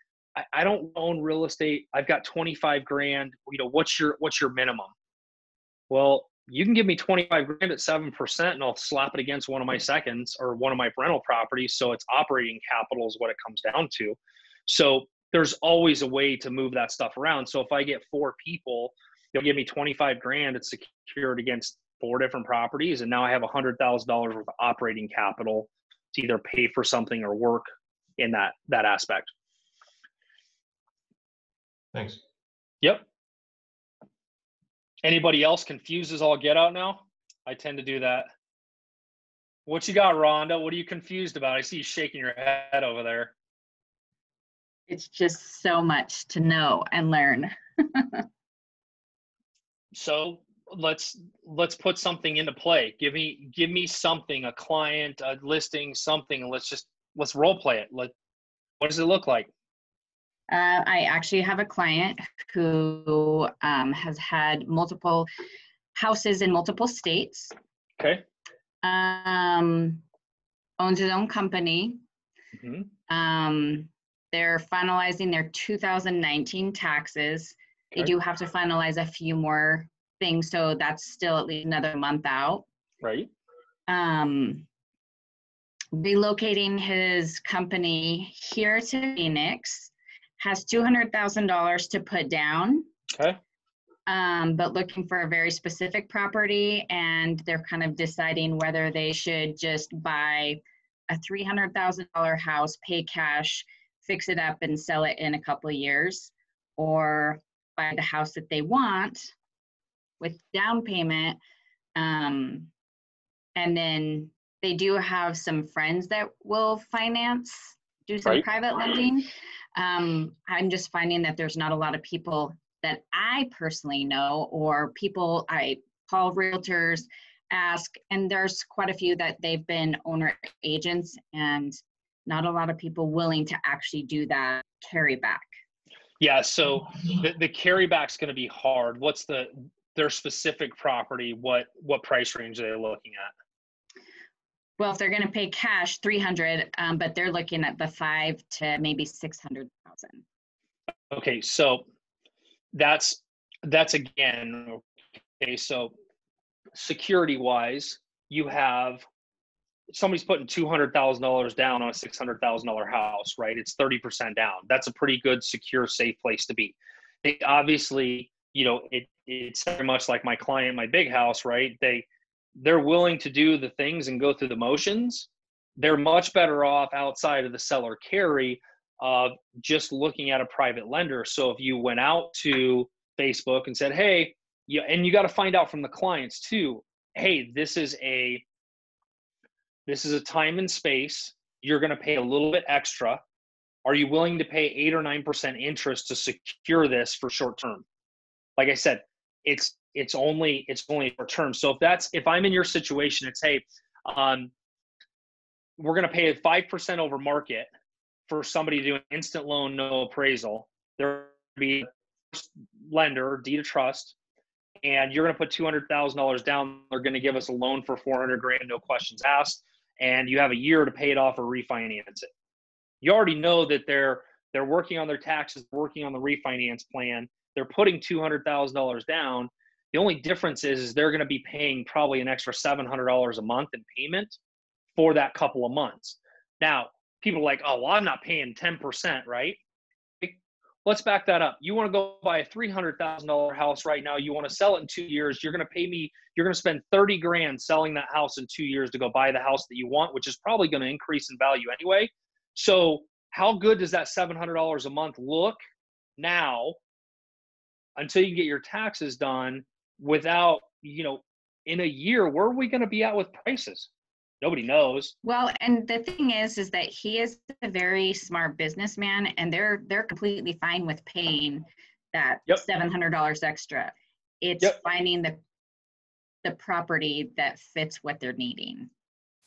I don't own real estate. I've got 25 grand. What's your minimum? Well, you can give me 25 grand at 7% and I'll slap it against one of my seconds or one of my rental properties. So it's operating capital is what it comes down to. So there's always a way to move that stuff around. So if I get 4 people, they'll give me 25 grand. It's secured against 4 different properties. And now I have $100,000 worth of operating capital to either pay for something or work in that aspect. Thanks. Yep. Anybody else confused as all get out now? I tend to do that. What you got, Rhonda? What are you confused about? I see you shaking your head over there. It's just so much to know and learn. So let's put something into play. Give me something, a client, a listing, something, and let's role play it. What does it look like? I actually have a client who has had multiple houses in multiple states. Okay. Owns his own company. Mm-hmm. They're finalizing their 2019 taxes. Okay. They do have to finalize a few more things, so that's still at least another month out. Right. Relocating his company here to Phoenix. Has $200,000 to put down. Okay. But looking for a very specific property, and they're kind of deciding whether they should just buy a $300,000 house, pay cash, fix it up and sell it in a couple of years, or buy the house that they want with down payment. And then they do have some friends that will do some private lending. I'm just finding that there's not a lot of people that I personally know, or people I call realtors, ask, and there's quite a few that they've been owner agents, and not a lot of people willing to actually do that carry back. Yeah, so the carry back's going to be hard. What's their specific property? What price range are they looking at? Well, if they're going to pay cash, $300,000, but they're looking at the $500,000 to maybe $600,000. Okay, so that's again, okay, so security wise, you have somebody's putting $200,000 down on a $600,000 house, right? It's 30% down. That's a pretty good, secure, safe place to be. They obviously, it's very much like my client, my big house, right? They're willing to do the things and go through the motions. They're much better off outside of the seller carry of just looking at a private lender. So if you went out to Facebook and said, hey, and you got to find out from the clients too, hey, this is a time and space. You're going to pay a little bit extra. Are you willing to pay 8 or 9% interest to secure this for short term? Like I said, it's only short term. So if I'm in your situation, it's, hey, we're going to pay 5% over market for somebody to do an instant loan, no appraisal. There will be a lender, deed of trust, and you're going to put $200,000 down. They're going to give us a loan for $400,000, no questions asked. and you have a year to pay it off or refinance it. You already know that they're working on their taxes, working on the refinance plan. They're putting $200,000 down. The only difference is they're going to be paying probably an extra $700 a month in payment for that couple of months. Now, people are like, oh, well, I'm not paying 10%, right? Let's back that up. You want to go buy a $300,000 house right now. You want to sell it in 2 years. You're going to pay me, you're going to spend 30 grand selling that house in 2 years to go buy the house that you want, which is probably going to increase in value anyway. So how good does that $700 a month look now until you get your taxes done without, in a year, where are we going to be at with prices? Nobody knows. Well, and the thing is that he is a very smart businessman, and they're completely fine with paying that $700 extra. It's finding the property that fits what they're needing,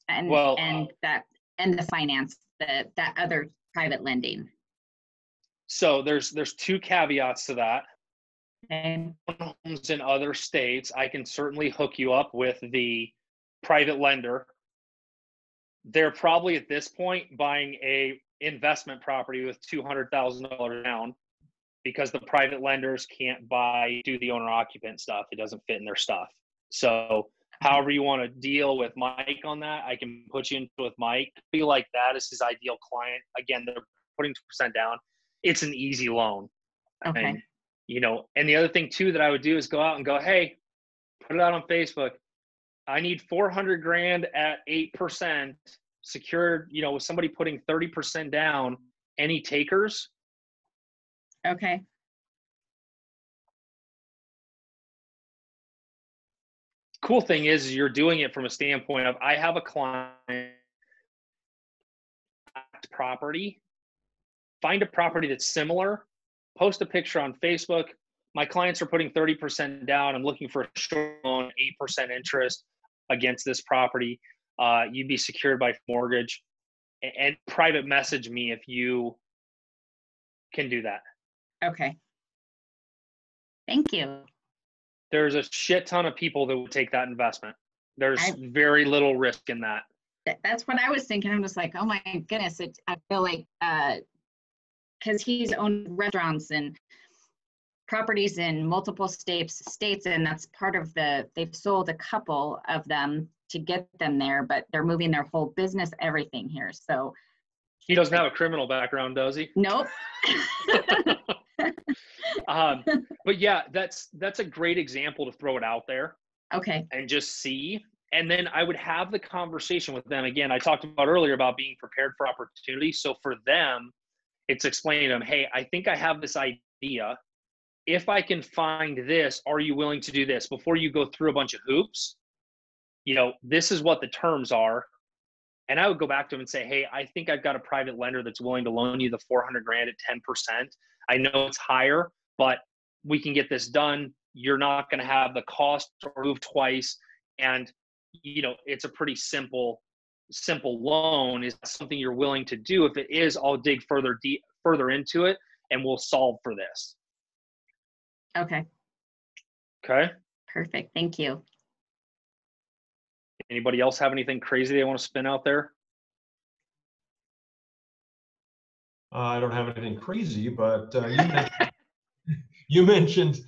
and the finance, that other private lending. So there's two caveats to that. Okay. Homes in other states, I can certainly hook you up with the private lender. They're probably at this point buying a investment property with $200,000 down because the private lenders can't do the owner occupant stuff. It doesn't fit in their stuff. So however you want to deal with Mike on that, I can put you into with Mike. I feel like that is his ideal client. Again, they're putting 2% down. It's an easy loan. Okay. And, and the other thing too that I would do is go out and go, hey, put it out on Facebook. I need 400 grand at 8% secured, with somebody putting 30% down. Any takers? Okay. Cool thing is you're doing it from a standpoint of, I have a client property, find a property that's similar, post a picture on Facebook. My clients are putting 30% down. I'm looking for a short loan, 8% interest against this property. You'd be secured by mortgage, and private message me if you can do that. Okay. Thank you. There's a shit ton of people that would take that investment. There's very little risk in that. That's what I was thinking. I'm just like, oh my goodness. I feel like, because he's owned restaurants and properties in multiple states, and that's part of they've sold a couple of them to get them there, but they're moving their whole business, everything here. So he doesn't have a criminal background, does he? Nope. But yeah, that's a great example to throw it out there. Okay. And just see. And then I would have the conversation with them. Again, I talked about earlier about being prepared for opportunity. So for them, it's explaining to them, hey, I think I have this idea. If I can find this, are you willing to do this? Before you go through a bunch of hoops, this is what the terms are. And I would go back to them and say, hey, I think I've got a private lender that's willing to loan you the 400 grand at 10%. I know it's higher, but we can get this done. You're not going to have the cost to move twice. And, it's a pretty simple loan. Is something you're willing to do? If it is, I'll dig further into it and we'll solve for this. Okay. Okay. Perfect. Thank you. Anybody else have anything crazy they want to spin out there? I don't have anything crazy, but you mentioned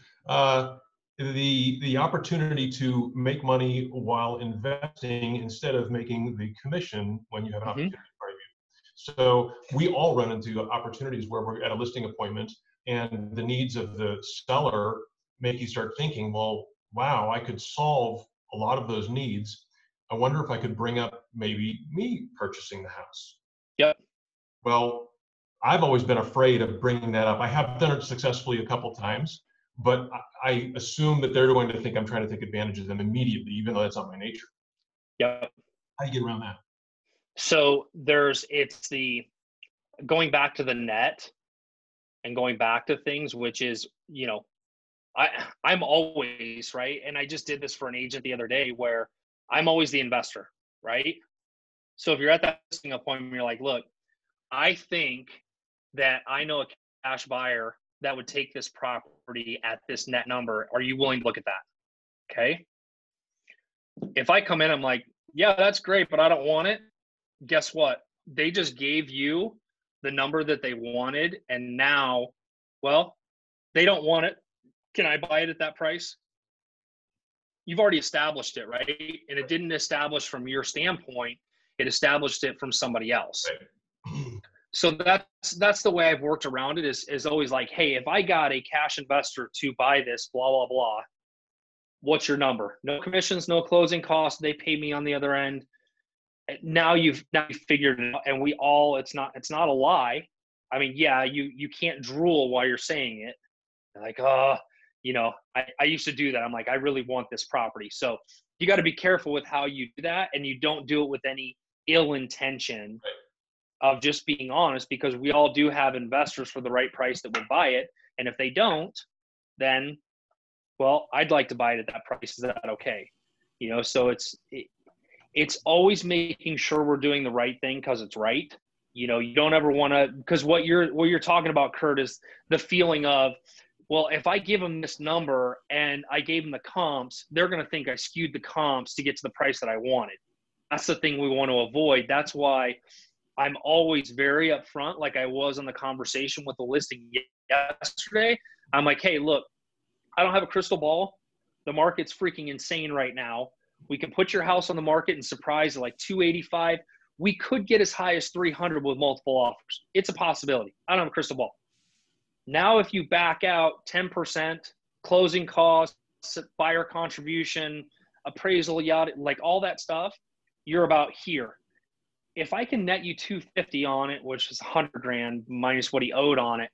the opportunity to make money while investing instead of making the commission when you have an opportunity in front of you. So we all run into opportunities where we're at a listing appointment and the needs of the seller make you start thinking, well, wow, I could solve a lot of those needs. I wonder if I could bring up maybe me purchasing the house. Yep. Well, I've always been afraid of bringing that up. I have done it successfully a couple times, but I assume that they're going to think I'm trying to take advantage of them immediately, even though that's not my nature. Yep. How do you get around that? So it's the going back to the net and going back to things, which is, I'm always, right? And I just did this for an agent the other day where I'm always the investor, right? So if you're at that listing appointment, you're like, look, I think that I know a cash buyer that would take this property at this net number. Are you willing to look at that? Okay. If I come in, I'm like, yeah, that's great, but I don't want it. guess what? They just gave you the number that they wanted. And now, well, they don't want it. Can I buy it at that price? You've already established it, right? And it didn't establish from your standpoint. It established it from somebody else. Right. So that's the way I've worked around it is always like, hey, if I got a cash investor to buy this, blah, blah, blah, what's your number? No commissions, no closing costs. They pay me on the other end. Now you've figured it out. And we all, it's not a lie. I mean, yeah, you can't drool while you're saying it. Like, I used to do that. I'm like, I really want this property. So you got to be careful with how you do that. And you don't do it with any ill intention of just being honest, because we all do have investors for the right price that would buy it. And if they don't, then, well, I'd like to buy it at that price. Is that okay? So it's always making sure we're doing the right thing because it's right. You don't ever want to, because what you're talking about, Kurt, is the feeling of, well, if I give them this number and I gave them the comps, they're going to think I skewed the comps to get to the price that I wanted. That's the thing we want to avoid. That's why I'm always very upfront, like I was in the conversation with the listing yesterday. I'm like, hey, look, I don't have a crystal ball. The market's freaking insane right now. We can put your house on the market and surprise at like 285. We could get as high as 300 with multiple offers. It's a possibility. I don't have a crystal ball. Now, if you back out 10%, closing costs, buyer contribution, appraisal, yada, like all that stuff, you're about here. If I can net you 250 on it, which is 100 grand minus what he owed on it,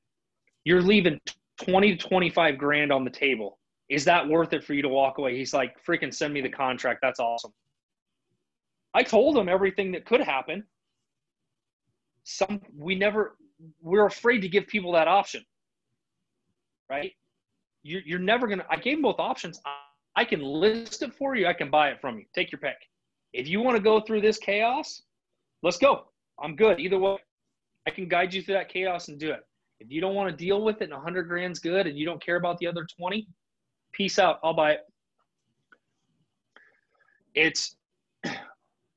you're leaving 20 to 25 grand on the table. Is that worth it for you to walk away? He's like, freaking send me the contract. That's awesome. I told him everything that could happen. We're afraid to give people that option, right? You're never going to, I gave him both options. I can list it for you. I can buy it from you. Take your pick. If you want to go through this chaos, let's go. I'm good. Either way, I can guide you through that chaos and do it. If you don't want to deal with it and 100 grand's good and you don't care about the other 20, peace out. I'll buy it.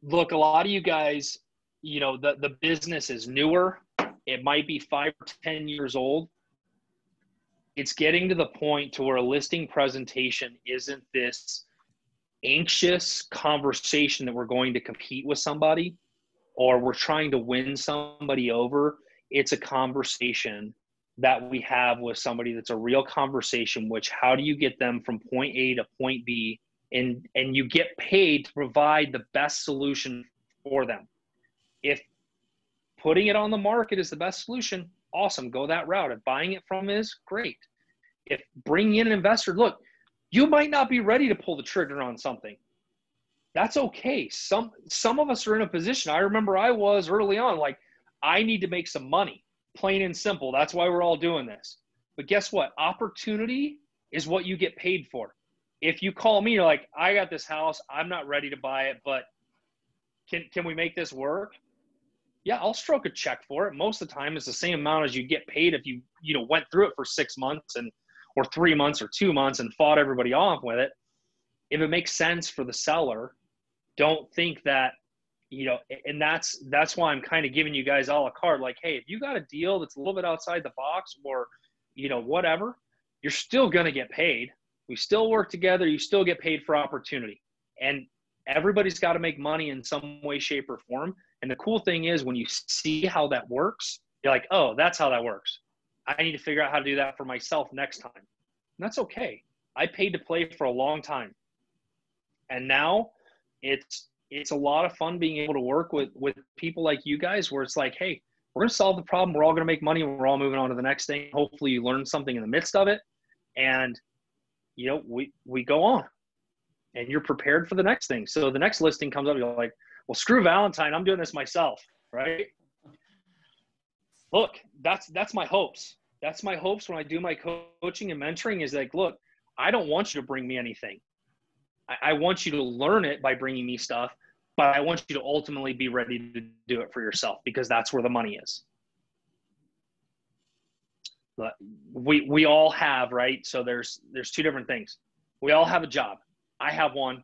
Look, a lot of you guys, the business is newer. It might be 5 or 10 years old. It's getting to the point to where a listing presentation isn't this anxious conversation that we're going to compete with somebody or we're trying to win somebody over. It's a conversation that we have with somebody that's a real conversation, which how do you get them from point A to point B, and you get paid to provide the best solution for them. If putting it on the market is the best solution, awesome, go that route. If buying it from is, great. If bringing in an investor, look, you might not be ready to pull the trigger on something. That's okay. Some of us are in a position, I remember I was early on, like, I need to make some money, plain and simple. That's why we're all doing this. But guess what? Opportunity is what you get paid for. If you call me, you're like, I got this house, I'm not ready to buy it, but can we make this work? Yeah, I'll stroke a check for it. Most of the time, it's the same amount as you get paid if you went through it for 6 months or 3 months or 2 months and fought everybody off with it. If it makes sense for the seller, don't think that, and that's why I'm kind of giving you guys a la carte. Like, hey, if you got a deal that's a little bit outside the box or, whatever, you're still going to get paid. We still work together. You still get paid for opportunity. And everybody's got to make money in some way, shape, or form. And the cool thing is when you see how that works, you're like, oh, that's how that works. I need to figure out how to do that for myself next time. And that's okay. I paid to play for a long time. And now it's a lot of fun being able to work with people like you guys where it's like, hey, we're going to solve the problem. We're all going to make money. We're all moving on to the next thing. Hopefully you learn something in the midst of it. And, we go on and you're prepared for the next thing. So the next listing comes up, you're like, well, screw Valentine. I'm doing this myself. Right. Look, that's my hopes. That's my hopes when I do my coaching and mentoring is like, look, I don't want you to bring me anything. I want you to learn it by bringing me stuff, but I want you to ultimately be ready to do it for yourself because that's where the money is. But we all have, right? So there's two different things. We all have a job. I have one,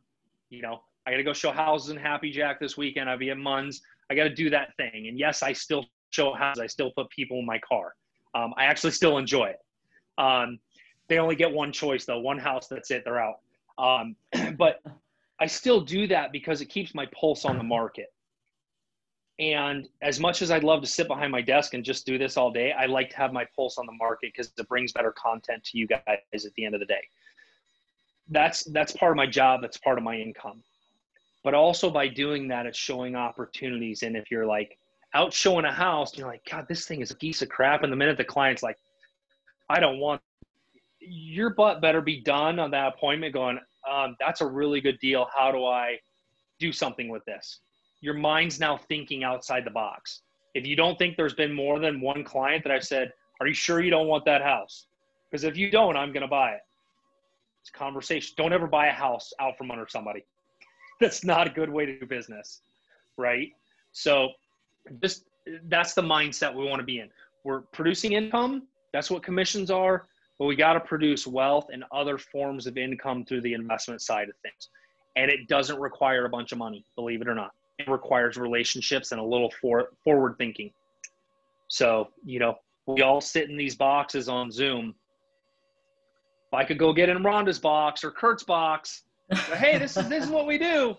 I got to go show houses in Happy Jack this weekend. I'll be at Munn's. I got to do that thing. And yes, I still show houses. I still put people in my car. I actually still enjoy it. They only get one choice though, one house. That's it. They're out. But I still do that because it keeps my pulse on the market. And as much as I'd love to sit behind my desk and just do this all day, I like to have my pulse on the market because it brings better content to you guys at the end of the day. That's part of my job. That's part of my income. But also by doing that, it's showing opportunities. And if you're like out showing a house, you're like, God, this thing is a piece of crap. And the minute the client's like, I don't want, your butt better be done on that appointment going, that's a really good deal. How do I do something with this? Your mind's now thinking outside the box. If you don't think there's been more than one client that I've said, are you sure you don't want that house? Because if you don't, I'm going to buy it. It's a conversation. Don't ever buy a house out from under somebody. That's not a good way to do business, right? So that's the mindset we want to be in. We're producing income. That's what commissions are. But we got to produce wealth and other forms of income through the investment side of things. And it doesn't require a bunch of money, believe it or not. It requires relationships and a little forward thinking. So, we all sit in these boxes on Zoom. If I could go get in Rhonda's box or Kurt's box, but, hey, this is what we do.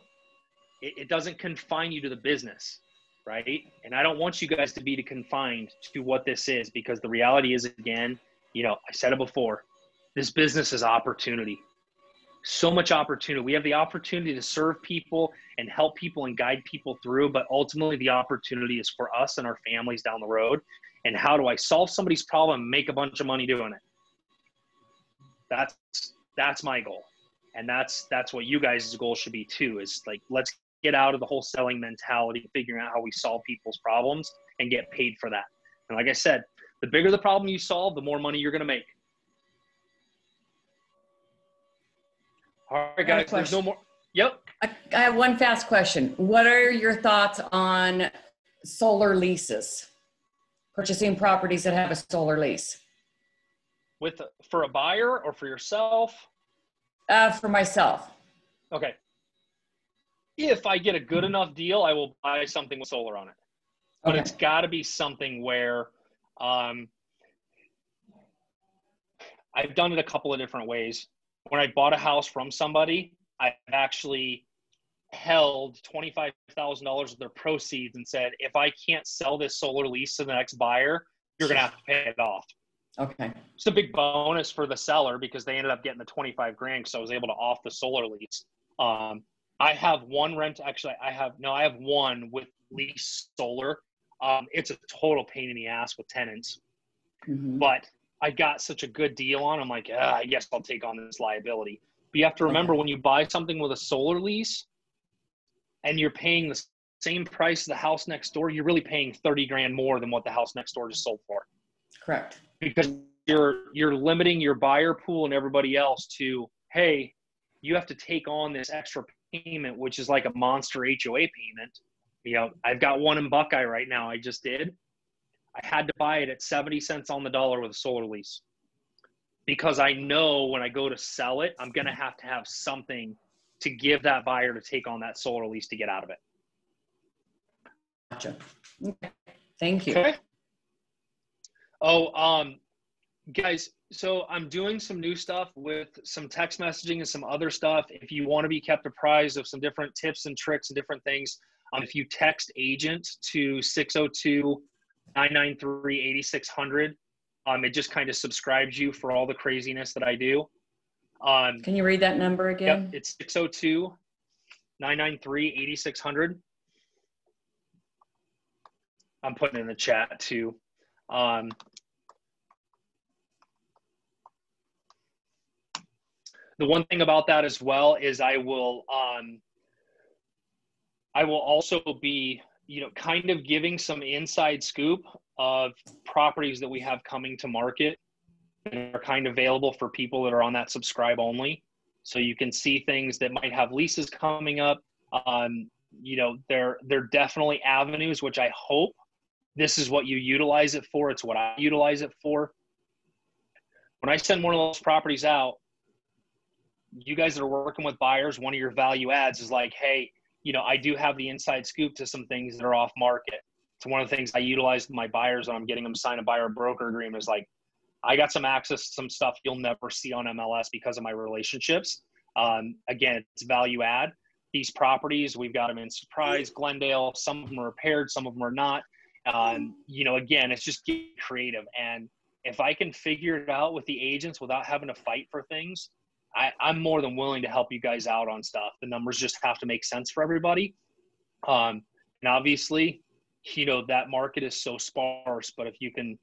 It doesn't confine you to the business, right? And I don't want you guys to be confined to what this is, because the reality is, again, I said it before, this business is opportunity. So much opportunity. We have the opportunity to serve people and help people and guide people through, but ultimately the opportunity is for us and our families down the road. And how do I solve somebody's problem and make a bunch of money doing it? That's my goal. And that's what you guys' goal should be too, is like, let's get out of the whole selling mentality, figuring out how we solve people's problems and get paid for that. And like I said, the bigger the problem you solve, the more money you're going to make. All right, guys, there's no more. Yep. I have one fast question. What are your thoughts on solar leases? Purchasing properties that have a solar lease? For a buyer or for yourself? For myself. Okay. If I get a good enough deal, I will buy something with solar on it. But It's got to be something where I've done it a couple of different ways. When I bought a house from somebody, I actually held $25,000 of their proceeds and said, if I can't sell this solar lease to the next buyer, you're going to have to pay it off. Okay. It's a big bonus for the seller because they ended up getting the 25 grand because I was able to off the solar lease. I have one I have one with lease solar. It's a total pain in the ass with tenants, but I got such a good deal on. I'm like, I guess I'll take on this liability. But you have to remember, when you buy something with a solar lease and you're paying the same price as the house next door, you're really paying 30 grand more than what the house next door just sold for. Correct. Because you're limiting your buyer pool and everybody else to, hey, you have to take on this extra payment, which is like a monster HOA payment. I've got one in Buckeye right now. I just did. I had to buy it at 70 cents on the dollar with a solar lease, because I know when I go to sell it, I'm going to have something to give that buyer to take on that solar lease to get out of it. Gotcha. Okay. Thank you. Okay. Oh, guys, so I'm doing some new stuff with some text messaging and some other stuff. If you want to be kept apprised of some different tips and tricks and different things, if you text agent to 602-993-8600, it just kind of subscribes you for all the craziness that I do. Can you read that number again? Yep, it's 602-993-8600. I'm putting it in the chat too. The one thing about that as well is I will also be, kind of giving some inside scoop of properties that we have coming to market and are kind of available for people that are on that subscribe only. So you can see things that might have leases coming up. They're definitely avenues, which I hope this is what you utilize it for. It's what I utilize it for. When I send one of those properties out, you guys that are working with buyers, one of your value adds is like, hey, I do have the inside scoop to some things that are off market. So one of the things I utilize with my buyers when I'm getting them to sign a buyer broker agreement is like, I got some access to some stuff you'll never see on MLS because of my relationships. Again, it's value add. These properties, we've got them in Surprise, Glendale. Some of them are repaired, some of them are not. Again, it's just getting creative. And if I can figure it out with the agents without having to fight for things, I'm more than willing to help you guys out on stuff. The numbers just have to make sense for everybody. And obviously, that market is so sparse, but if you can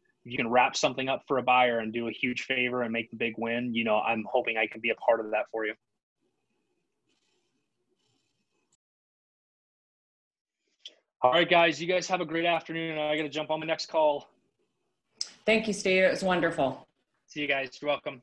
wrap something up for a buyer and do a huge favor and make the big win, I'm hoping I can be a part of that for you. All right, guys, you guys have a great afternoon. I got to jump on my next call. Thank you, Steve. It was wonderful. See you guys. You're welcome.